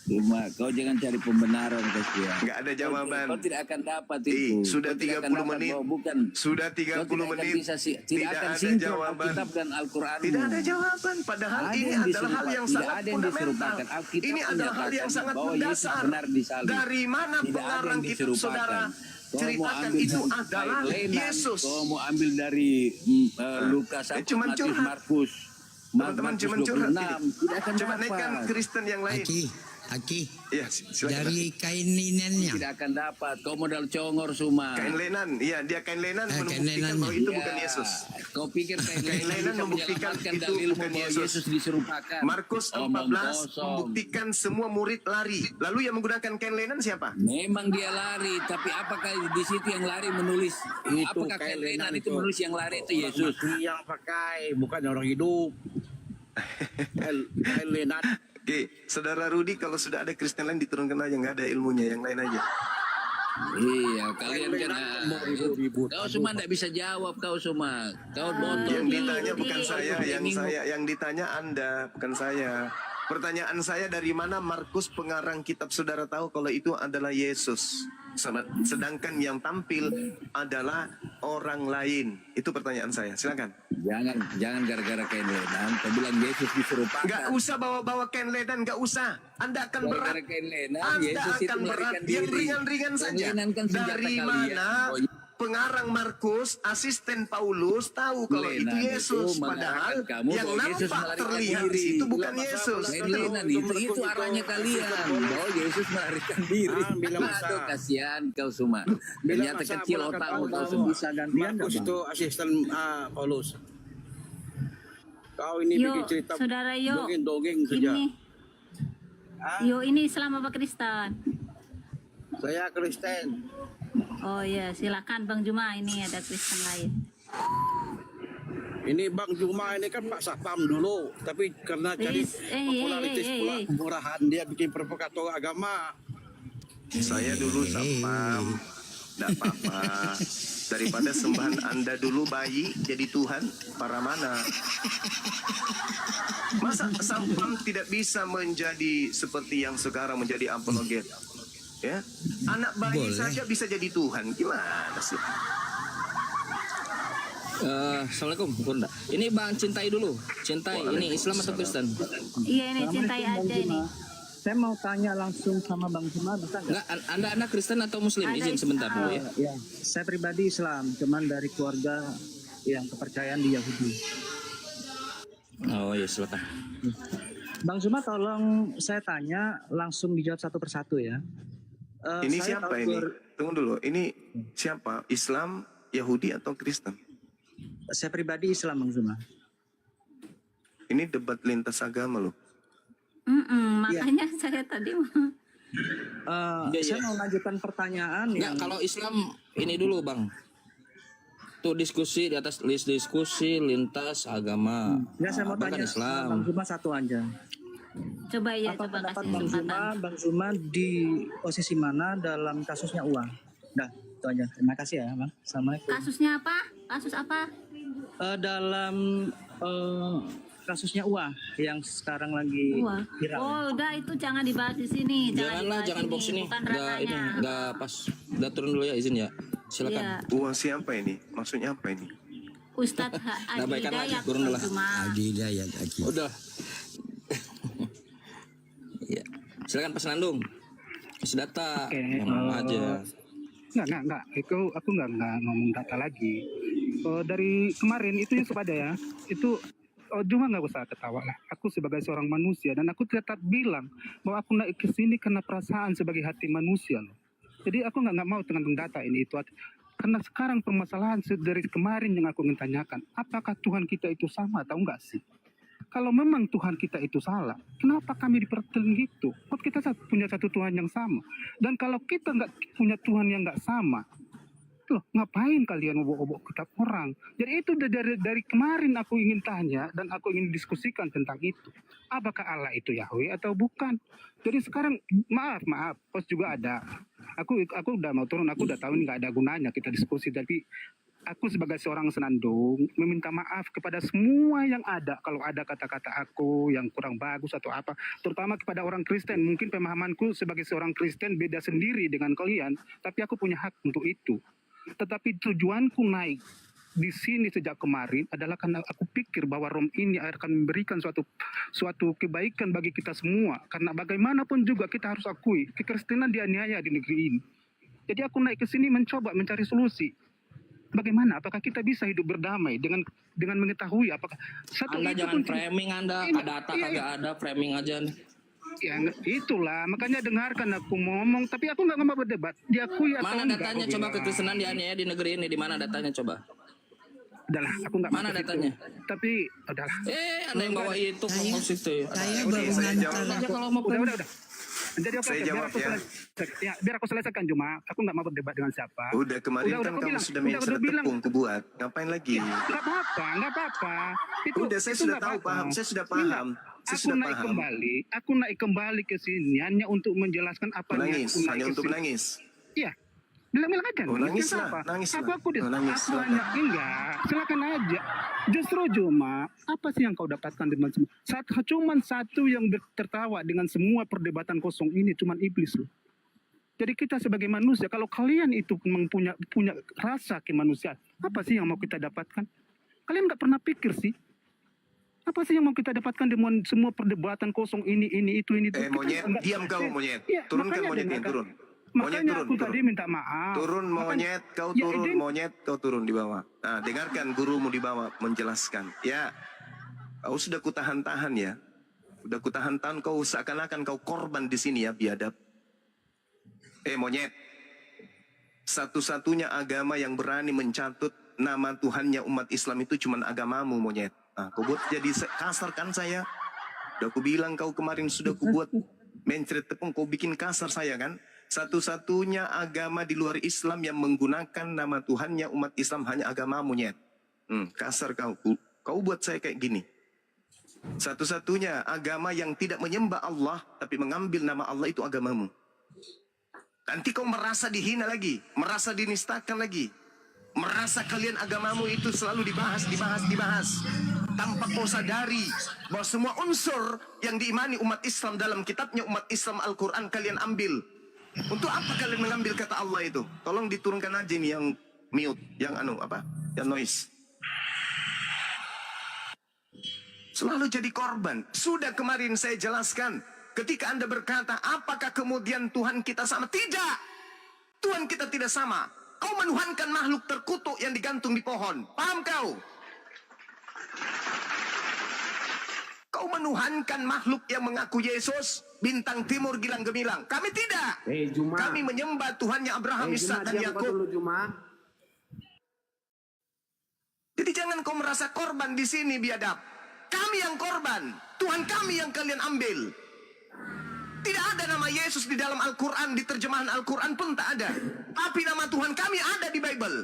S1: Cuma kau jangan cari pembenaran, kasihan.
S3: Nggak ada jawaban.
S1: Kau tidak akan dapat itu.
S3: Sudah 30 menit. Sudah 30 menit.
S1: Tidak akan
S3: ada jawaban.
S1: Kitab dan Al-Quran.
S3: Tidak ada jawaban. Padahal ini adalah hal yang sangat fundamental. Ini adalah hal yang sangat mendasar. Dari mana pengarang kitab saudara ceritakan itu adalah Yesus?
S1: Kau mau ambil dari Lukas, Matius, Markus.
S3: Teman-teman cuma curhat.
S1: Coba
S3: naikkan Kristen yang lain.
S7: Aki,
S3: Ya, silakan.
S7: dari kain linennya.
S1: Tidak akan dapat. Kau modal congor semua.
S3: Kain lenan, iya dia kain lenan
S7: Kain
S3: membuktikan
S7: lenannya.
S3: bahwa itu bukan Yesus.
S1: Kau pikir kain
S3: lenan membuktikan itu bukan Yesus.
S1: diserupakan.
S3: Markus 14 membuktikan semua murid lari. Lalu yang menggunakan kain lenan siapa?
S1: Memang dia lari, tapi apakah di situ yang lari menulis? Apakah kain lenan itu menulis yang lari itu Yesus?
S4: Yang pakai, bukan orang hidup. Kain lenan.
S3: Oke, saudara Rudi, kalau sudah ada Kristen lain diturunkan aja, nggak ada ilmunya, yang lain aja.
S1: Iya, kalian kan kau semua tidak bisa jawab, kau semua. Kau bodoh.
S3: Yang ditanya bukan saya, yang ditanya Anda, bukan saya. Pertanyaan saya, dari mana Markus pengarang kitab saudara tahu kalau itu adalah Yesus? Sedangkan yang tampil adalah orang lain. Itu pertanyaan saya. Silakan.
S1: Jangan gara-gara kain lenan. Kau bilang Yesus diserupakan.
S3: Nggak usah bawa-bawa kain lenan, nggak usah. Anda akan berat.
S1: Gara-gara kain lenan,
S3: Anda
S1: Yesus itu
S3: akan berat.
S1: melarikan
S3: Yang
S1: diri.
S3: ringan-ringan saja.
S1: Lenan kan senjata
S3: Dari
S1: kalian.
S3: mana pengarang Markus, asisten Paulus tahu kalau itu
S1: Lenan
S3: Yesus,
S1: itu
S3: padahal
S1: mengarahkan kamu
S3: yang
S1: bahwa Yesus
S3: nampak
S1: melarikan
S3: terlihat
S1: diri.
S3: itu bukan Yesus.
S1: Kain lenan itu arahnya kalian. Bahwa Yesus melarikan diri. Aduh, kasihan kau semua. Ternyata kecil otakmu kau semua.
S4: Bisa gantian Markus itu asisten Paulus. Kau ini bikin cerita
S5: saudara
S4: dongeng saja.
S5: Ini Islam apa Kristen?
S4: Saya Kristen.
S5: Oh ya, silakan Bang Juma, ini ada Kristen lain.
S4: Ini Bang Juma ini kan Pak Satpam dulu, tapi karena jadi popularitas pula kemurahan dia bikin provokator agama.
S3: Saya dulu Satpam, tidak apa-apa. Daripada sembahan Anda dulu bayi jadi Tuhan, para mana? Masa Satpam tidak bisa menjadi seperti yang sekarang menjadi apologet? Ya, anak bayi saja bisa jadi Tuhan. Gimana sih?
S8: Assalamualaikum, Bunda. Ini Bang Cintai dulu. Cintai, ini Islam atau Kristen?
S5: Iya, ini cintai aja ini.
S9: Saya mau tanya langsung sama Bang Juma, bisa nggak?
S8: Enggak, Anda anak Kristen atau Muslim? Izin sebentar dulu ya.
S9: Ya, saya pribadi Islam, cuman dari keluarga yang kepercayaan di Yahudi.
S8: Oh ya, silakan.
S9: Bang Zuma tolong saya tanya langsung dijawab satu persatu ya.
S3: Ini
S9: Saya
S3: siapa
S9: tahu
S3: ini? Tunggu dulu. Ini siapa? Islam, Yahudi atau Kristen?
S9: Saya pribadi Islam Bang Zuma.
S3: Ini debat lintas agama loh.
S5: Makanya saya tadi
S9: Saya mau lanjutkan pertanyaan
S8: Enggak, kalau Islam ini dulu bang. Tuh diskusi di atas list diskusi lintas agama.
S9: Ya, saya mau
S8: Abang kan
S9: tanya
S8: Islam.
S9: Bang Zuma satu aja.
S5: coba ya,
S9: Apa
S5: coba
S9: pendapat
S5: kasih kesempatan.
S9: Bang Zuma di posisi mana dalam kasusnya uang? Dah, itu aja. Terima kasih ya, Bang. Assalamualaikum.
S5: Kasusnya apa? Kasus apa?
S9: Dalam kasusnya uang yang sekarang lagi
S5: Wah.
S9: viral.
S5: Oh, udah itu jangan dibahas di sini.
S8: Janganlah, jangan box ini.
S5: Bukan
S8: Udah ini,
S5: ranahnya.
S8: udah pas. Udah turun dulu ya, izin ya. Silakan.
S5: Iya.
S3: Uang siapa ini? Maksudnya apa ini?
S5: Ustadz
S8: Nah,
S5: Adi
S8: baikkan lagi,
S5: Hidayat
S8: turun dulu lah.
S5: Cuma
S7: Adi Hidayat Aki.
S8: Udah. Iya. Silakan Pak Senandung. Kasih data.
S10: Oke,
S8: Ngomong aja.
S10: Enggak. Itu aku enggak ngomong data lagi. Dari kemarin itu yang kepada ya, itu cuma nggak usah ketawa lah. Aku sebagai seorang manusia dan aku tetap bilang bahwa aku naik ke sini karena perasaan sebagai hati manusia loh. Jadi aku nggak mau dengan data ini itu. Karena sekarang permasalahan dari kemarin yang aku ingin tanyakan, apakah Tuhan kita itu sama atau enggak sih? Kalau memang Tuhan kita itu salah, kenapa kami dipertelin gitu? Kok kita punya satu Tuhan yang sama? Dan kalau kita nggak punya Tuhan yang nggak sama, loh ngapain kalian obok-obok kitab orang? Jadi itu dari kemarin aku ingin tanya dan aku ingin diskusikan tentang itu. Apakah Allah itu Yahweh atau bukan? Jadi sekarang maaf, pos juga ada. Aku udah mau turun, aku udah tahu ini nggak ada gunanya kita diskusi. Tapi aku sebagai seorang senandung meminta maaf kepada semua yang ada. Kalau ada kata-kata aku yang kurang bagus atau apa, terutama kepada orang Kristen. Mungkin pemahamanku sebagai seorang Kristen beda sendiri dengan kalian, tapi aku punya hak untuk itu. Tetapi tujuanku naik di sini sejak kemarin adalah karena aku pikir bahwa Rom ini akan memberikan suatu kebaikan bagi kita semua. Karena bagaimanapun juga kita harus akui kekristenan dianiaya di negeri ini. Jadi aku naik ke sini mencoba mencari solusi. Bagaimana? Apakah kita bisa hidup berdamai dengan mengetahui apakah satu
S8: Anda
S10: itu
S8: jangan
S10: pun
S8: framing Anda,
S10: Ini,
S8: data
S10: iya.
S8: kagak ada, framing aja nih.
S10: Ya itulah makanya dengarkan aku ngomong, tapi aku nggak mau berdebat. Diakui atau
S8: Mana
S10: enggak,
S8: datanya
S10: aku
S8: coba
S10: bilang.
S8: kekristenan dianiaya di negeri ini? Di mana datanya coba?
S10: Udahlah, aku nggak
S8: Mana
S10: mau ke situ.
S8: datanya?
S10: Tapi udahlah.
S8: Anda yang bawa itu ngomong situ.
S7: Saya
S3: Oke,
S7: baru
S3: saya
S7: ngantar.
S3: jawab.
S8: Aja kalau mau
S10: Udah. Jadi oke,
S3: Saya jawab ya.
S10: biar aku selesaikan cuma aku nggak mau berdebat dengan siapa.
S3: Udah kemarin
S10: Udah,
S3: kan
S10: aku
S3: kamu
S10: bilang.
S3: sudah
S10: Udah
S3: mention
S10: bilang.
S3: tepung ku buat. Ngapain lagi?
S10: Nggak apa-apa.
S3: Udah, saya
S10: itu
S3: sudah
S10: nggak
S3: tahu,
S10: apa-apa.
S3: paham. Saya sudah
S10: Enggak.
S3: paham. Saya
S10: Aku
S3: sudah
S10: naik
S3: paham.
S10: kembali ke sini hanya untuk menjelaskan apa yang
S3: Menangis,
S10: aku naik
S3: hanya
S10: ke
S3: untuk
S10: sini.
S3: menangis.
S10: Iya. Bilang aja.
S3: Oh, nangis lah,
S10: Apa?
S3: nangis lah.
S10: Aku
S3: Oh, nangis,
S10: aku
S3: silakan.
S10: hanya enggak. Silakan aja. Justru cuma apa sih yang kau dapatkan dengan semua? Cuman satu yang tertawa dengan semua perdebatan kosong ini cuman iblis loh. Jadi kita sebagai manusia, kalau kalian itu memang punya rasa kemanusiaan, apa sih yang mau kita dapatkan? Kalian nggak pernah pikir sih? Apa sih yang mau kita dapatkan dengan semua perdebatan kosong ini itu? Kita
S3: Monyet,
S10: nggak-
S3: diam kau monyet.
S10: Iya,
S3: Turunkan
S10: makanya
S3: monyet ini,
S10: dengarkan.
S3: turun. Monyet
S10: Makanya
S3: turun,
S10: aku
S3: turun.
S10: tadi minta maaf.
S3: Turun
S10: Makanya-
S3: monyet, kau
S10: Ya,
S3: turun
S10: ini-
S3: monyet, kau turun di bawah. Nah, dengarkan gurumu di bawah menjelaskan. Ya, kau sudah kutahan-tahan ya. Udah kutahan-tahan kau seakan-akan kau korban di sini ya, biadab. Monyet. Satu-satunya agama yang berani mencatut nama Tuhannya umat Islam itu cuma agamamu monyet. Nah, kau buat jadi kasar kan saya? Udah aku bilang kau kemarin sudah ku buat mencret tepung, kau bikin kasar saya kan? Satu-satunya agama di luar Islam yang menggunakan nama Tuhannya umat Islam hanya agama monyet. Kasar kau. Kau buat saya kayak gini. Satu-satunya agama yang tidak menyembah Allah tapi mengambil nama Allah itu agamamu. Nanti kau merasa dihina lagi, merasa dinistakan lagi. Merasa kalian agamamu itu selalu dibahas. Tanpa kau sadari bahwa semua unsur yang diimani umat Islam dalam kitabnya umat Islam Al-Quran kalian ambil. Untuk apa kalian mengambil kata Allah itu? Tolong diturunkan aja nih yang mute, yang yang noise. Selalu jadi korban. Sudah kemarin saya jelaskan. Ketika Anda berkata, apakah kemudian Tuhan kita sama? Tidak. Tuhan kita tidak sama. Kau menuhankan makhluk terkutuk yang digantung di pohon. Paham kau? Kau menuhankan makhluk yang mengaku Yesus, bintang timur gilang gemilang. Kami tidak. Kami menyembah Tuhannya Abraham, Ishak dan Yakub. Jadi jangan kau merasa korban di sini, biadab. Kami yang korban. Tuhan kami yang kalian ambil. Tidak ada nama Yesus di dalam Al-Quran, di terjemahan Al-Quran pun tak ada. Tapi nama Tuhan kami ada di Bible.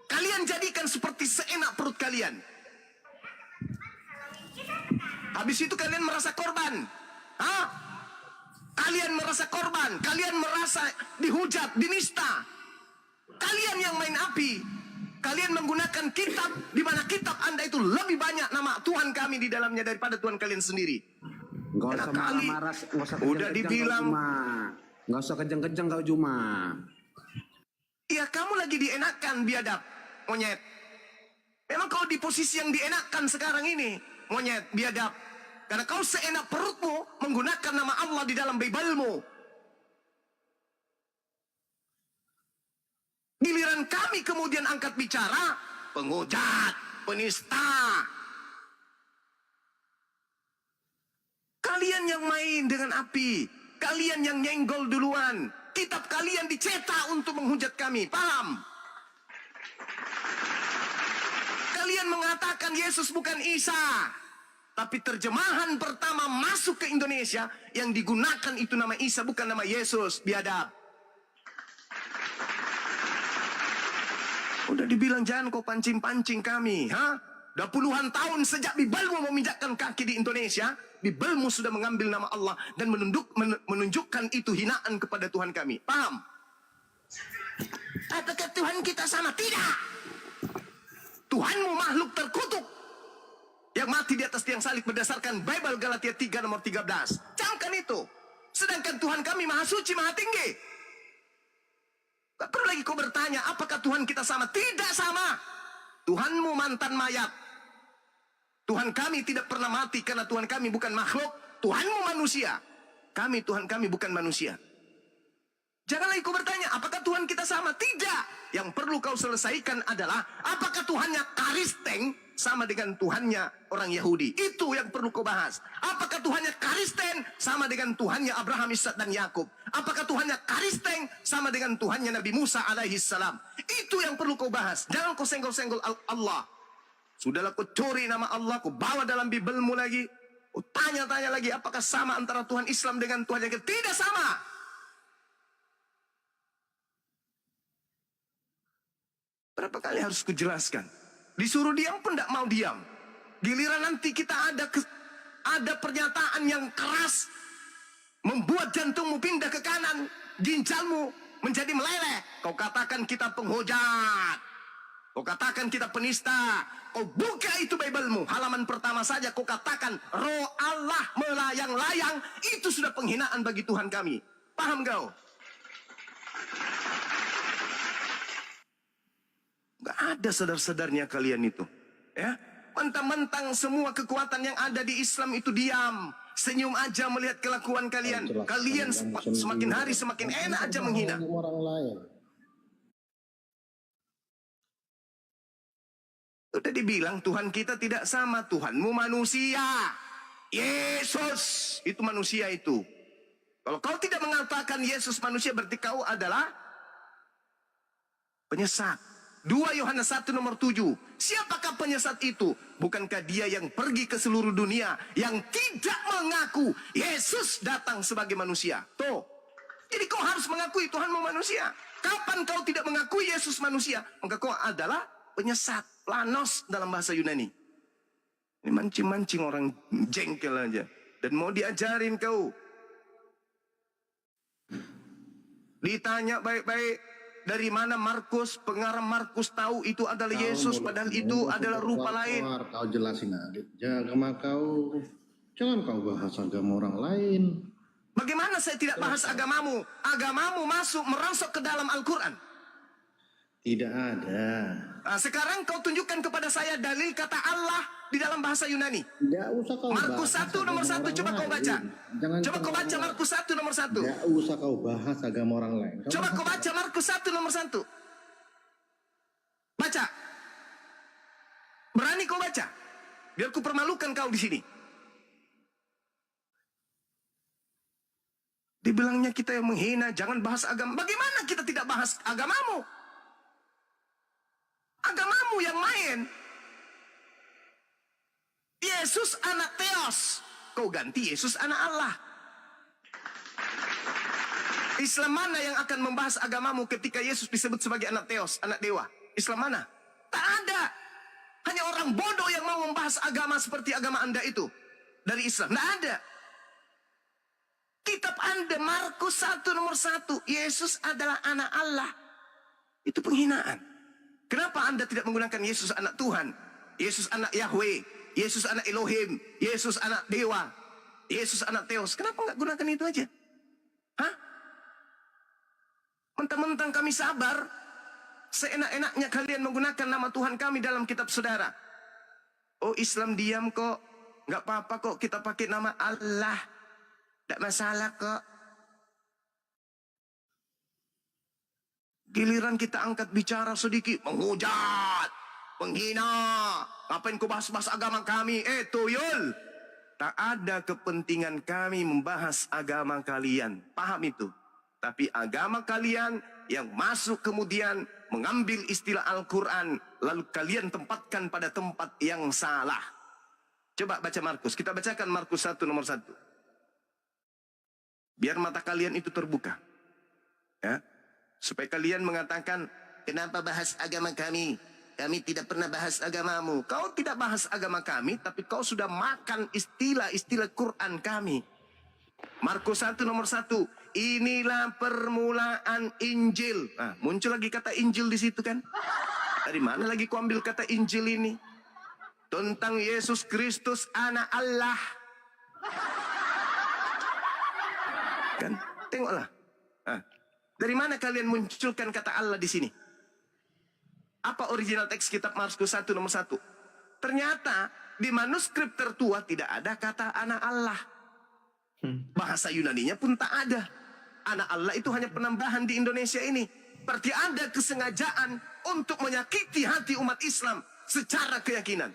S3: Kalian jadikan seperti seenak perut kalian. Habis itu kalian merasa korban. Hah? Kalian merasa korban. Kalian merasa dihujat, dinista. Kalian yang main api. Kalian menggunakan kitab, di mana kitab Anda itu lebih banyak nama Tuhan kami di dalamnya daripada Tuhan kalian sendiri.
S6: Nggak usah marah-marah, nggak usah
S3: udah dibilang,
S6: nggak usah kejeng-kejeng kau Juma.
S3: Iya, kamu lagi dienakkan, biadab, monyet. Memang kau di posisi yang dienakkan sekarang ini, monyet, biadab. Karena kau seenak perutmu menggunakan nama Allah di dalam Bible-mu. Giliran kami kemudian angkat bicara, penghujat, penista. Kalian yang main dengan api. Kalian yang nyenggol duluan. Kitab kalian dicetak untuk menghujat kami. Paham? Kalian mengatakan Yesus bukan Isa. Tapi terjemahan pertama masuk ke Indonesia yang digunakan itu nama Isa, bukan nama Yesus. Biadab. Udah dibilang jangan kau pancing-pancing kami. Dah puluhan tahun sejak Bible-mu meminjakkan kaki di Indonesia, Bible-mu sudah mengambil nama Allah dan menunjukkan itu hinaan kepada Tuhan kami. Paham? Apakah Tuhan kita sama? Tidak. Tuhanmu makhluk terkutuk yang mati di atas tiang salib berdasarkan Bible Galatia 3 nomor 13. Camkan itu. Sedangkan Tuhan kami maha suci, maha tinggi. Tak perlu lagi kau bertanya, apakah Tuhan kita sama? Tidak sama. Tuhanmu mantan mayat. Tuhan kami tidak pernah mati karena Tuhan kami bukan makhluk. Tuhanmu manusia. Tuhan kami bukan manusia. Jangan lagi kau bertanya, apakah Tuhan kita sama? Tidak. Yang perlu kau selesaikan adalah, apakah Tuhannya Karisteng sama dengan Tuhannya orang Yahudi? Itu yang perlu kau bahas. Apakah Tuhannya Karisten sama dengan Tuhannya Abraham, Ishak dan Yakub? Apakah Tuhannya Karisteng sama dengan Tuhannya Nabi Musa alaihi salam? Itu yang perlu kau bahas. Jangan kau senggol-senggol Allah. Sudahlah kau curi nama Allah, kau bawa dalam Bible-mu lagi. Kau tanya-tanya lagi, apakah sama antara Tuhan Islam dengan Tuhan yang kedua? Tidak sama. Berapa kali harus kujelaskan? Disuruh diam pun tidak mau diam. Giliran nanti kita ada pernyataan yang keras, membuat jantungmu pindah ke kanan, ginjalmu menjadi meleleh. Kau katakan kita penghujat. Kau katakan kita penista. Kau buka itu Bible-mu. Halaman pertama saja kau katakan roh Allah melayang-layang. Itu sudah penghinaan bagi Tuhan kami. Paham kau? Gak ada sadar-sadarnya kalian itu. Ya, mentang-mentang semua kekuatan yang ada di Islam itu diam. Senyum aja melihat kelakuan kalian. Kalian semakin hari semakin enak aja menghina. Udah dibilang Tuhan kita tidak sama. Tuhanmu manusia. Yesus itu manusia itu. Kalau kau tidak mengatakan Yesus manusia, berarti kau adalah penyesat. 2 Yohanes 1 nomor 7. Siapakah penyesat itu? Bukankah dia yang pergi ke seluruh dunia, yang tidak mengaku Yesus datang sebagai manusia? Tuh. Jadi kau harus mengakui Tuhanmu manusia. Kapan kau tidak mengakui Yesus manusia, maka kau adalah penyesat. Planos dalam bahasa Yunani. Ini mancing-mancing orang jengkel aja. Dan mau diajarin kau. Ditanya baik-baik. Dari mana Markus, pengarang Markus tahu itu adalah Yesus, padahal itu adalah rupa lain.
S11: Kau jelasin adik, agama kau, jangan kau bahas agama orang lain.
S3: Bagaimana saya tidak bahas agamamu? Agamamu masuk merosok ke dalam Al-Quran.
S11: Tidak ada.
S3: Nah, sekarang kau tunjukkan kepada saya dalil kata Allah di dalam bahasa Yunani.
S11: Tidak usah kau
S3: Markus 1 nomor 1, coba kau baca. Coba kau baca Markus 1 nomor 1.
S11: Tidak usah kau bahas agama orang lain.
S3: Coba kau baca Markus 1 nomor 1. Baca. Berani kau baca. Biar ku permalukan kau di sini. Dibilangnya kita yang menghina, jangan bahas agama. Bagaimana kita tidak bahas agamamu? Agamamu yang main. Yesus anak Theos. Kau ganti Yesus anak Allah. Islam mana yang akan membahas agamamu ketika Yesus disebut sebagai anak Theos, anak dewa? Islam mana? Tak ada. Hanya orang bodoh yang mau membahas agama seperti agama Anda itu. Dari Islam. Tak ada. Kitab Anda, Markus 1 nomor 1. Yesus adalah anak Allah. Itu penghinaan. Kenapa Anda tidak menggunakan Yesus anak Tuhan? Yesus anak Yahweh. Yesus anak Elohim. Yesus anak Dewa. Yesus anak Theos. Kenapa nggak gunakan itu aja? Hah? Mentang-mentang kami sabar, seenak-enaknya kalian menggunakan nama Tuhan kami dalam kitab saudara. Oh, Islam diam kok. Nggak apa-apa kok kita pakai nama Allah. Tidak masalah kok. Giliran kita angkat bicara sedikit, menghujat, menghina. Ngapain kau bahas-bahas agama kami? Tuyul. Tak ada kepentingan kami membahas agama kalian. Paham itu? Tapi agama kalian yang masuk kemudian mengambil istilah Al-Quran, lalu kalian tempatkan pada tempat yang salah. Coba baca Markus. Kita bacakan Markus 1 nomor 1. Biar mata kalian itu terbuka. Ya. Supaya kalian mengatakan, kenapa bahas agama kami? Kami tidak pernah bahas agamamu. Kau tidak bahas agama kami, tapi kau sudah makan istilah-istilah Quran kami. Markus 1 nomor 1. Inilah permulaan Injil. Nah, muncul lagi kata Injil di situ kan? Dari mana lagi kau ambil kata Injil ini? Tentang Yesus Kristus anak Allah. Kan? Tengoklah. Nah, dari mana kalian munculkan kata Allah di sini? Apa original teks kitab Markus 1 nomor 1? Ternyata di manuskrip tertua tidak ada kata anak Allah. Bahasa Yunaninya pun tak ada. Anak Allah itu hanya penambahan di Indonesia ini. Berarti ada kesengajaan untuk menyakiti hati umat Islam secara keyakinan.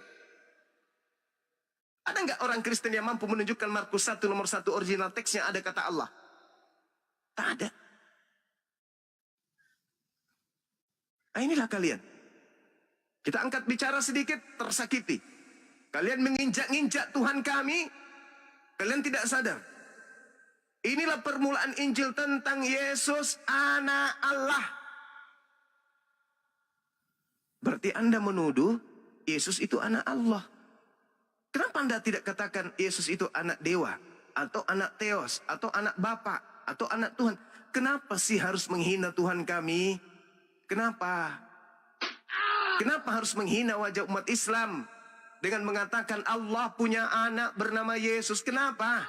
S3: Ada nggak orang Kristen yang mampu menunjukkan Markus 1 nomor 1 original teksnya ada kata Allah? Tak ada. Nah, inilah kalian. Kita angkat bicara sedikit, tersakiti. Kalian menginjak-injak Tuhan kami, kalian tidak sadar. Inilah permulaan Injil tentang Yesus anak Allah. Berarti Anda menuduh Yesus itu anak Allah. Kenapa Anda tidak katakan Yesus itu anak dewa, atau anak Theos, atau anak Bapa, atau anak Tuhan? Kenapa sih harus menghina Tuhan kami? Kenapa? Kenapa harus menghina wajah umat Islam dengan mengatakan Allah punya anak bernama Yesus? Kenapa?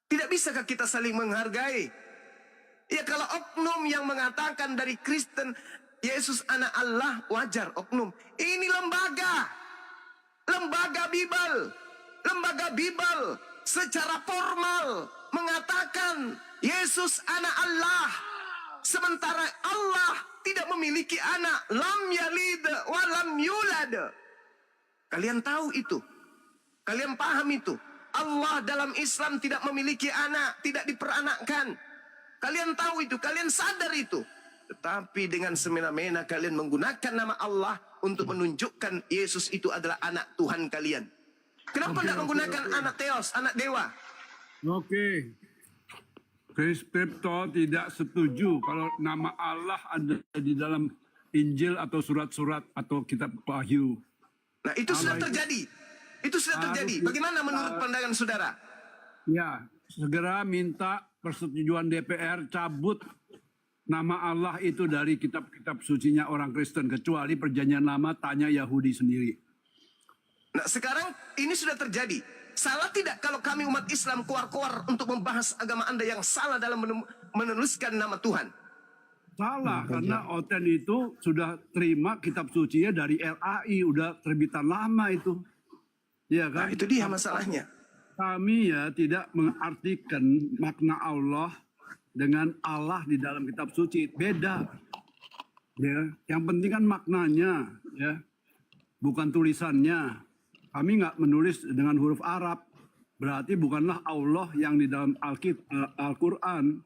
S3: Tidak bisakah kita saling menghargai? Ya, kalau oknum yang mengatakan dari Kristen Yesus anak Allah, wajar oknum. Ini lembaga Bible secara formal mengatakan Yesus anak Allah, sementara Allah tidak memiliki anak. Lam yalid wa lam yulad. Kalian tahu itu, kalian paham itu. Allah dalam Islam tidak memiliki anak, tidak diperanakkan. Kalian tahu itu, kalian sadar itu. Tetapi dengan semena-mena kalian menggunakan nama Allah untuk menunjukkan Yesus itu adalah anak Tuhan kalian. Kenapa tidak menggunakan anak Theos, anak dewa?
S10: Oke. Kripto tidak setuju kalau nama Allah ada di dalam Injil atau surat-surat atau kitab Wahyu.
S3: Nah, itu sudah terjadi. Itu sudah terjadi. Bagaimana menurut pandangan saudara?
S10: Ya, segera minta persetujuan DPR cabut nama Allah itu dari kitab-kitab sucinya orang Kristen. Kecuali perjanjian lama, tanya Yahudi sendiri.
S3: Nah, sekarang ini sudah terjadi. Salah tidak kalau kami umat Islam keluar-keluar untuk membahas agama Anda yang salah dalam menuliskan nama Tuhan?
S10: Salah, karena Oten itu sudah terima kitab sucinya dari LAI, udah terbitan lama itu. Ya kan?
S3: Nah, itu dia masalahnya.
S10: Kami ya tidak mengartikan makna Allah dengan Allah di dalam kitab suci. Beda. Ya, yang penting kan maknanya, ya. Bukan tulisannya. Kami nggak menulis dengan huruf Arab. berarti bukanlah Allah yang di dalam Al-Quran.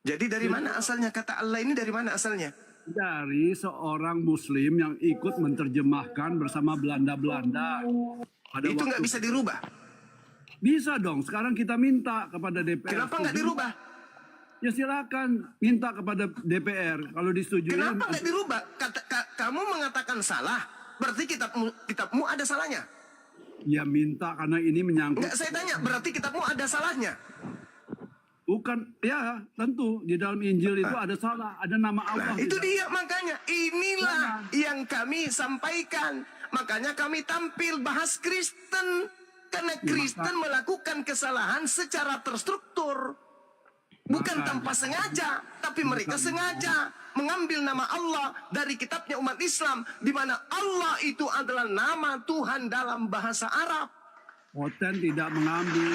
S3: Jadi dari mana asalnya kata Allah ini, dari mana asalnya?
S10: Dari seorang Muslim yang ikut menerjemahkan bersama Belanda-Belanda.
S3: Itu nggak bisa dirubah.
S10: Bisa dong. Sekarang kita minta kepada DPR.
S3: Kenapa nggak dirubah?
S10: Ya silakan minta kepada DPR. Kalau disetujui.
S3: Kenapa nggak dirubah? Kamu mengatakan salah, berarti kitabmu ada salahnya.
S10: Ya minta karena ini menyangkut.
S3: Nggak, saya tanya, berarti kitabmu ada salahnya.
S10: Bukan, ya tentu di dalam Injil itu ada salah, ada nama Allah.
S3: Itu dia, makanya inilah yang kami sampaikan. Makanya kami tampil bahas Kristen. Karena Kristen melakukan kesalahan secara terstruktur. Bukan tanpa sengaja, tapi mereka sengaja mengambil nama Allah dari kitabnya umat Islam, di mana Allah itu adalah nama Tuhan dalam bahasa Arab.
S10: Oten tidak mengambil,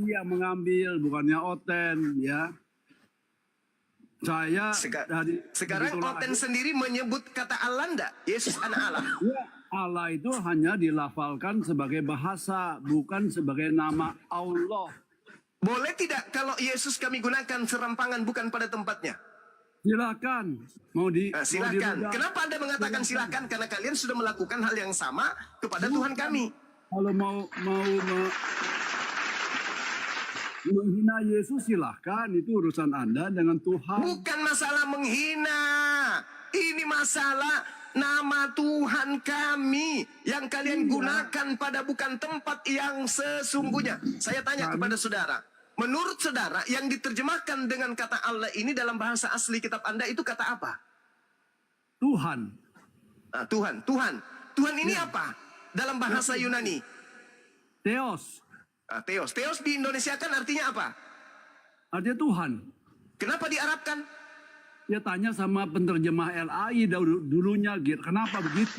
S10: yang mengambil, bukannya Oten, ya. Saya
S3: Sekarang Oten sendiri menyebut kata Allah enggak? Yesus anak Allah.
S10: Ya, Allah itu hanya dilafalkan sebagai bahasa, bukan sebagai nama Allah.
S3: Boleh tidak kalau Yesus kami gunakan serampangan bukan pada tempatnya?
S10: Silakan.
S3: Silakan. Kenapa Anda mengatakan silakan? Karena kalian sudah melakukan hal yang sama kepada Tuhan kami.
S10: Kalau mau menghina Yesus silahkan, itu urusan Anda dengan Tuhan.
S3: Bukan masalah menghina. Ini masalah nama Tuhan kami yang kalian gunakan pada bukan tempat yang sesungguhnya. Saya tanya kepada saudara, menurut saudara yang diterjemahkan dengan kata Allah ini dalam bahasa asli kitab Anda itu kata apa?
S10: Tuhan.
S3: Tuhan ini apa dalam bahasa Yunani?
S10: Theos.
S3: Theos di Indonesia kan artinya apa?
S10: Artinya Tuhan.
S3: Kenapa diarabkan?
S10: Ya tanya sama penterjemah LAI dulunya, kenapa begitu?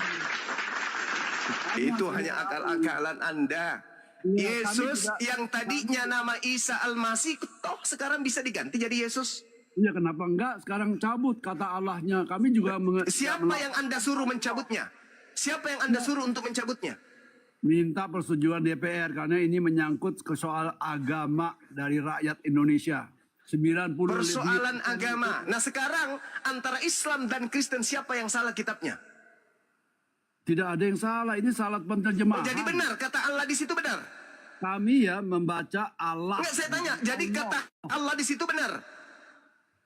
S3: Itu hanya akal-akalan Anda. Yesus yang tadinya nama Isa Al-Masih, toh sekarang bisa diganti jadi Yesus.
S10: Ya kenapa enggak? Sekarang cabut kata Allahnya. Kami juga
S3: Siapa yang Anda suruh mencabutnya? Siapa yang Anda suruh untuk mencabutnya?
S10: Minta persetujuan DPR karena ini menyangkut ke soal agama dari rakyat Indonesia. 90
S3: persoalan agama. Nah sekarang antara Islam dan Kristen siapa yang salah kitabnya?
S10: Tidak ada yang salah. Ini salah penterjemahan.
S3: Jadi benar kata Allah di situ benar.
S10: Kami ya membaca Allah.
S3: Enggak, saya tanya. Jadi kata Allah di situ benar.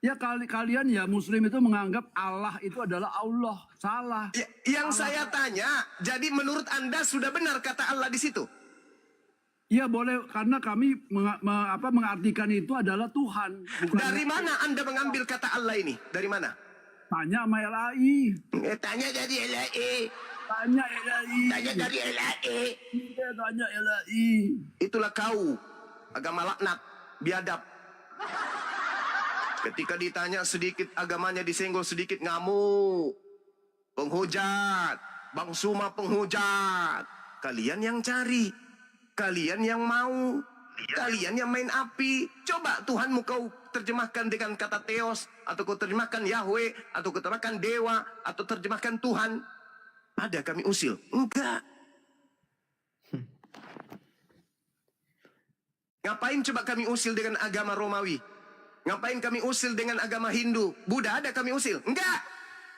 S10: Ya kalian ya Muslim itu menganggap Allah itu adalah Allah. Salah.
S3: Ya, yang Allah. Saya tanya. Jadi menurut Anda sudah benar kata Allah di situ?
S10: Ya boleh, karena kami mengartikan itu adalah Tuhan.
S3: Dari mana Anda mengambil kata Allah ini? Dari mana?
S10: Tanya sama LAI.
S3: Tanya dari LAI.
S10: Tanya LAI.
S3: Tanya dari LAI.
S10: Tanya LAI.
S3: Itulah kau, agama laknat, biadab. Ketika ditanya sedikit agamanya disenggol sedikit ngamuk. Penghujat, Bang Suma penghujat. Kalian yang cari. Kalian yang mau, kalian yang main api. Coba Tuhanmu kau terjemahkan dengan kata Theos, atau kau terjemahkan Yahweh, atau kau terjemahkan Dewa, atau terjemahkan Tuhan. Ada kami usil? Enggak. Ngapain coba kami usil dengan agama Romawi? Ngapain kami usil dengan agama Hindu? Buddha ada kami usil? Enggak.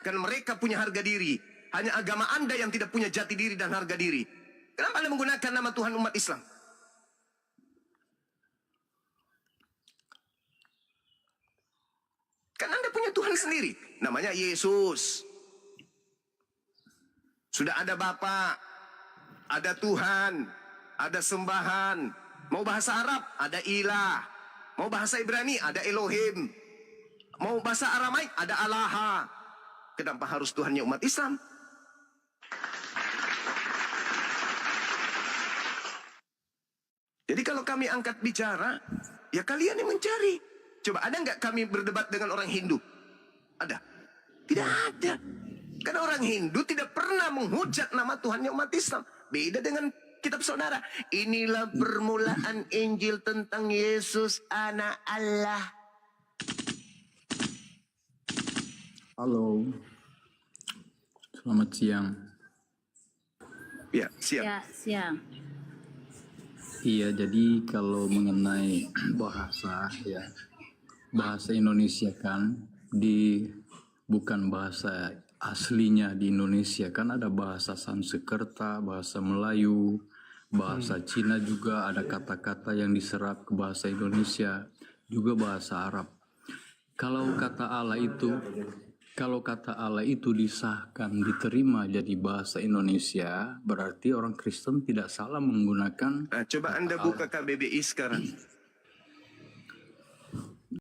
S3: Karena mereka punya harga diri. Hanya agama Anda yang tidak punya jati diri dan harga diri. Kenapa Anda menggunakan nama Tuhan umat Islam? Kan Anda punya Tuhan sendiri. Namanya Yesus. Sudah ada Bapa, ada Tuhan, ada sembahan. Mau bahasa Arab, ada ilah. Mau bahasa Ibrani, ada Elohim. Mau bahasa Aramaik, ada Allah. Kenapa harus Tuhannya umat Islam? Jadi kalau kami angkat bicara, ya kalian yang mencari. Coba ada nggak kami berdebat dengan orang Hindu? Ada? Tidak ada. Karena orang Hindu tidak pernah menghujat nama Tuhannya umat Islam. Beda dengan kitab saudara. Inilah permulaan Injil tentang Yesus anak Allah.
S12: Halo. Selamat siang.
S3: Ya, siang.
S5: Ya, siang.
S12: Iya, jadi kalau mengenai bahasa ya, bahasa Indonesia kan bukan bahasa aslinya di Indonesia, kan ada bahasa Sanskerta, bahasa Melayu, bahasa Cina juga ada kata-kata yang diserap ke bahasa Indonesia, juga bahasa Arab. Kalau kata Allah itu disahkan, diterima jadi bahasa Indonesia, berarti orang Kristen tidak salah menggunakan.
S3: Nah, coba Anda buka KBBI sekarang.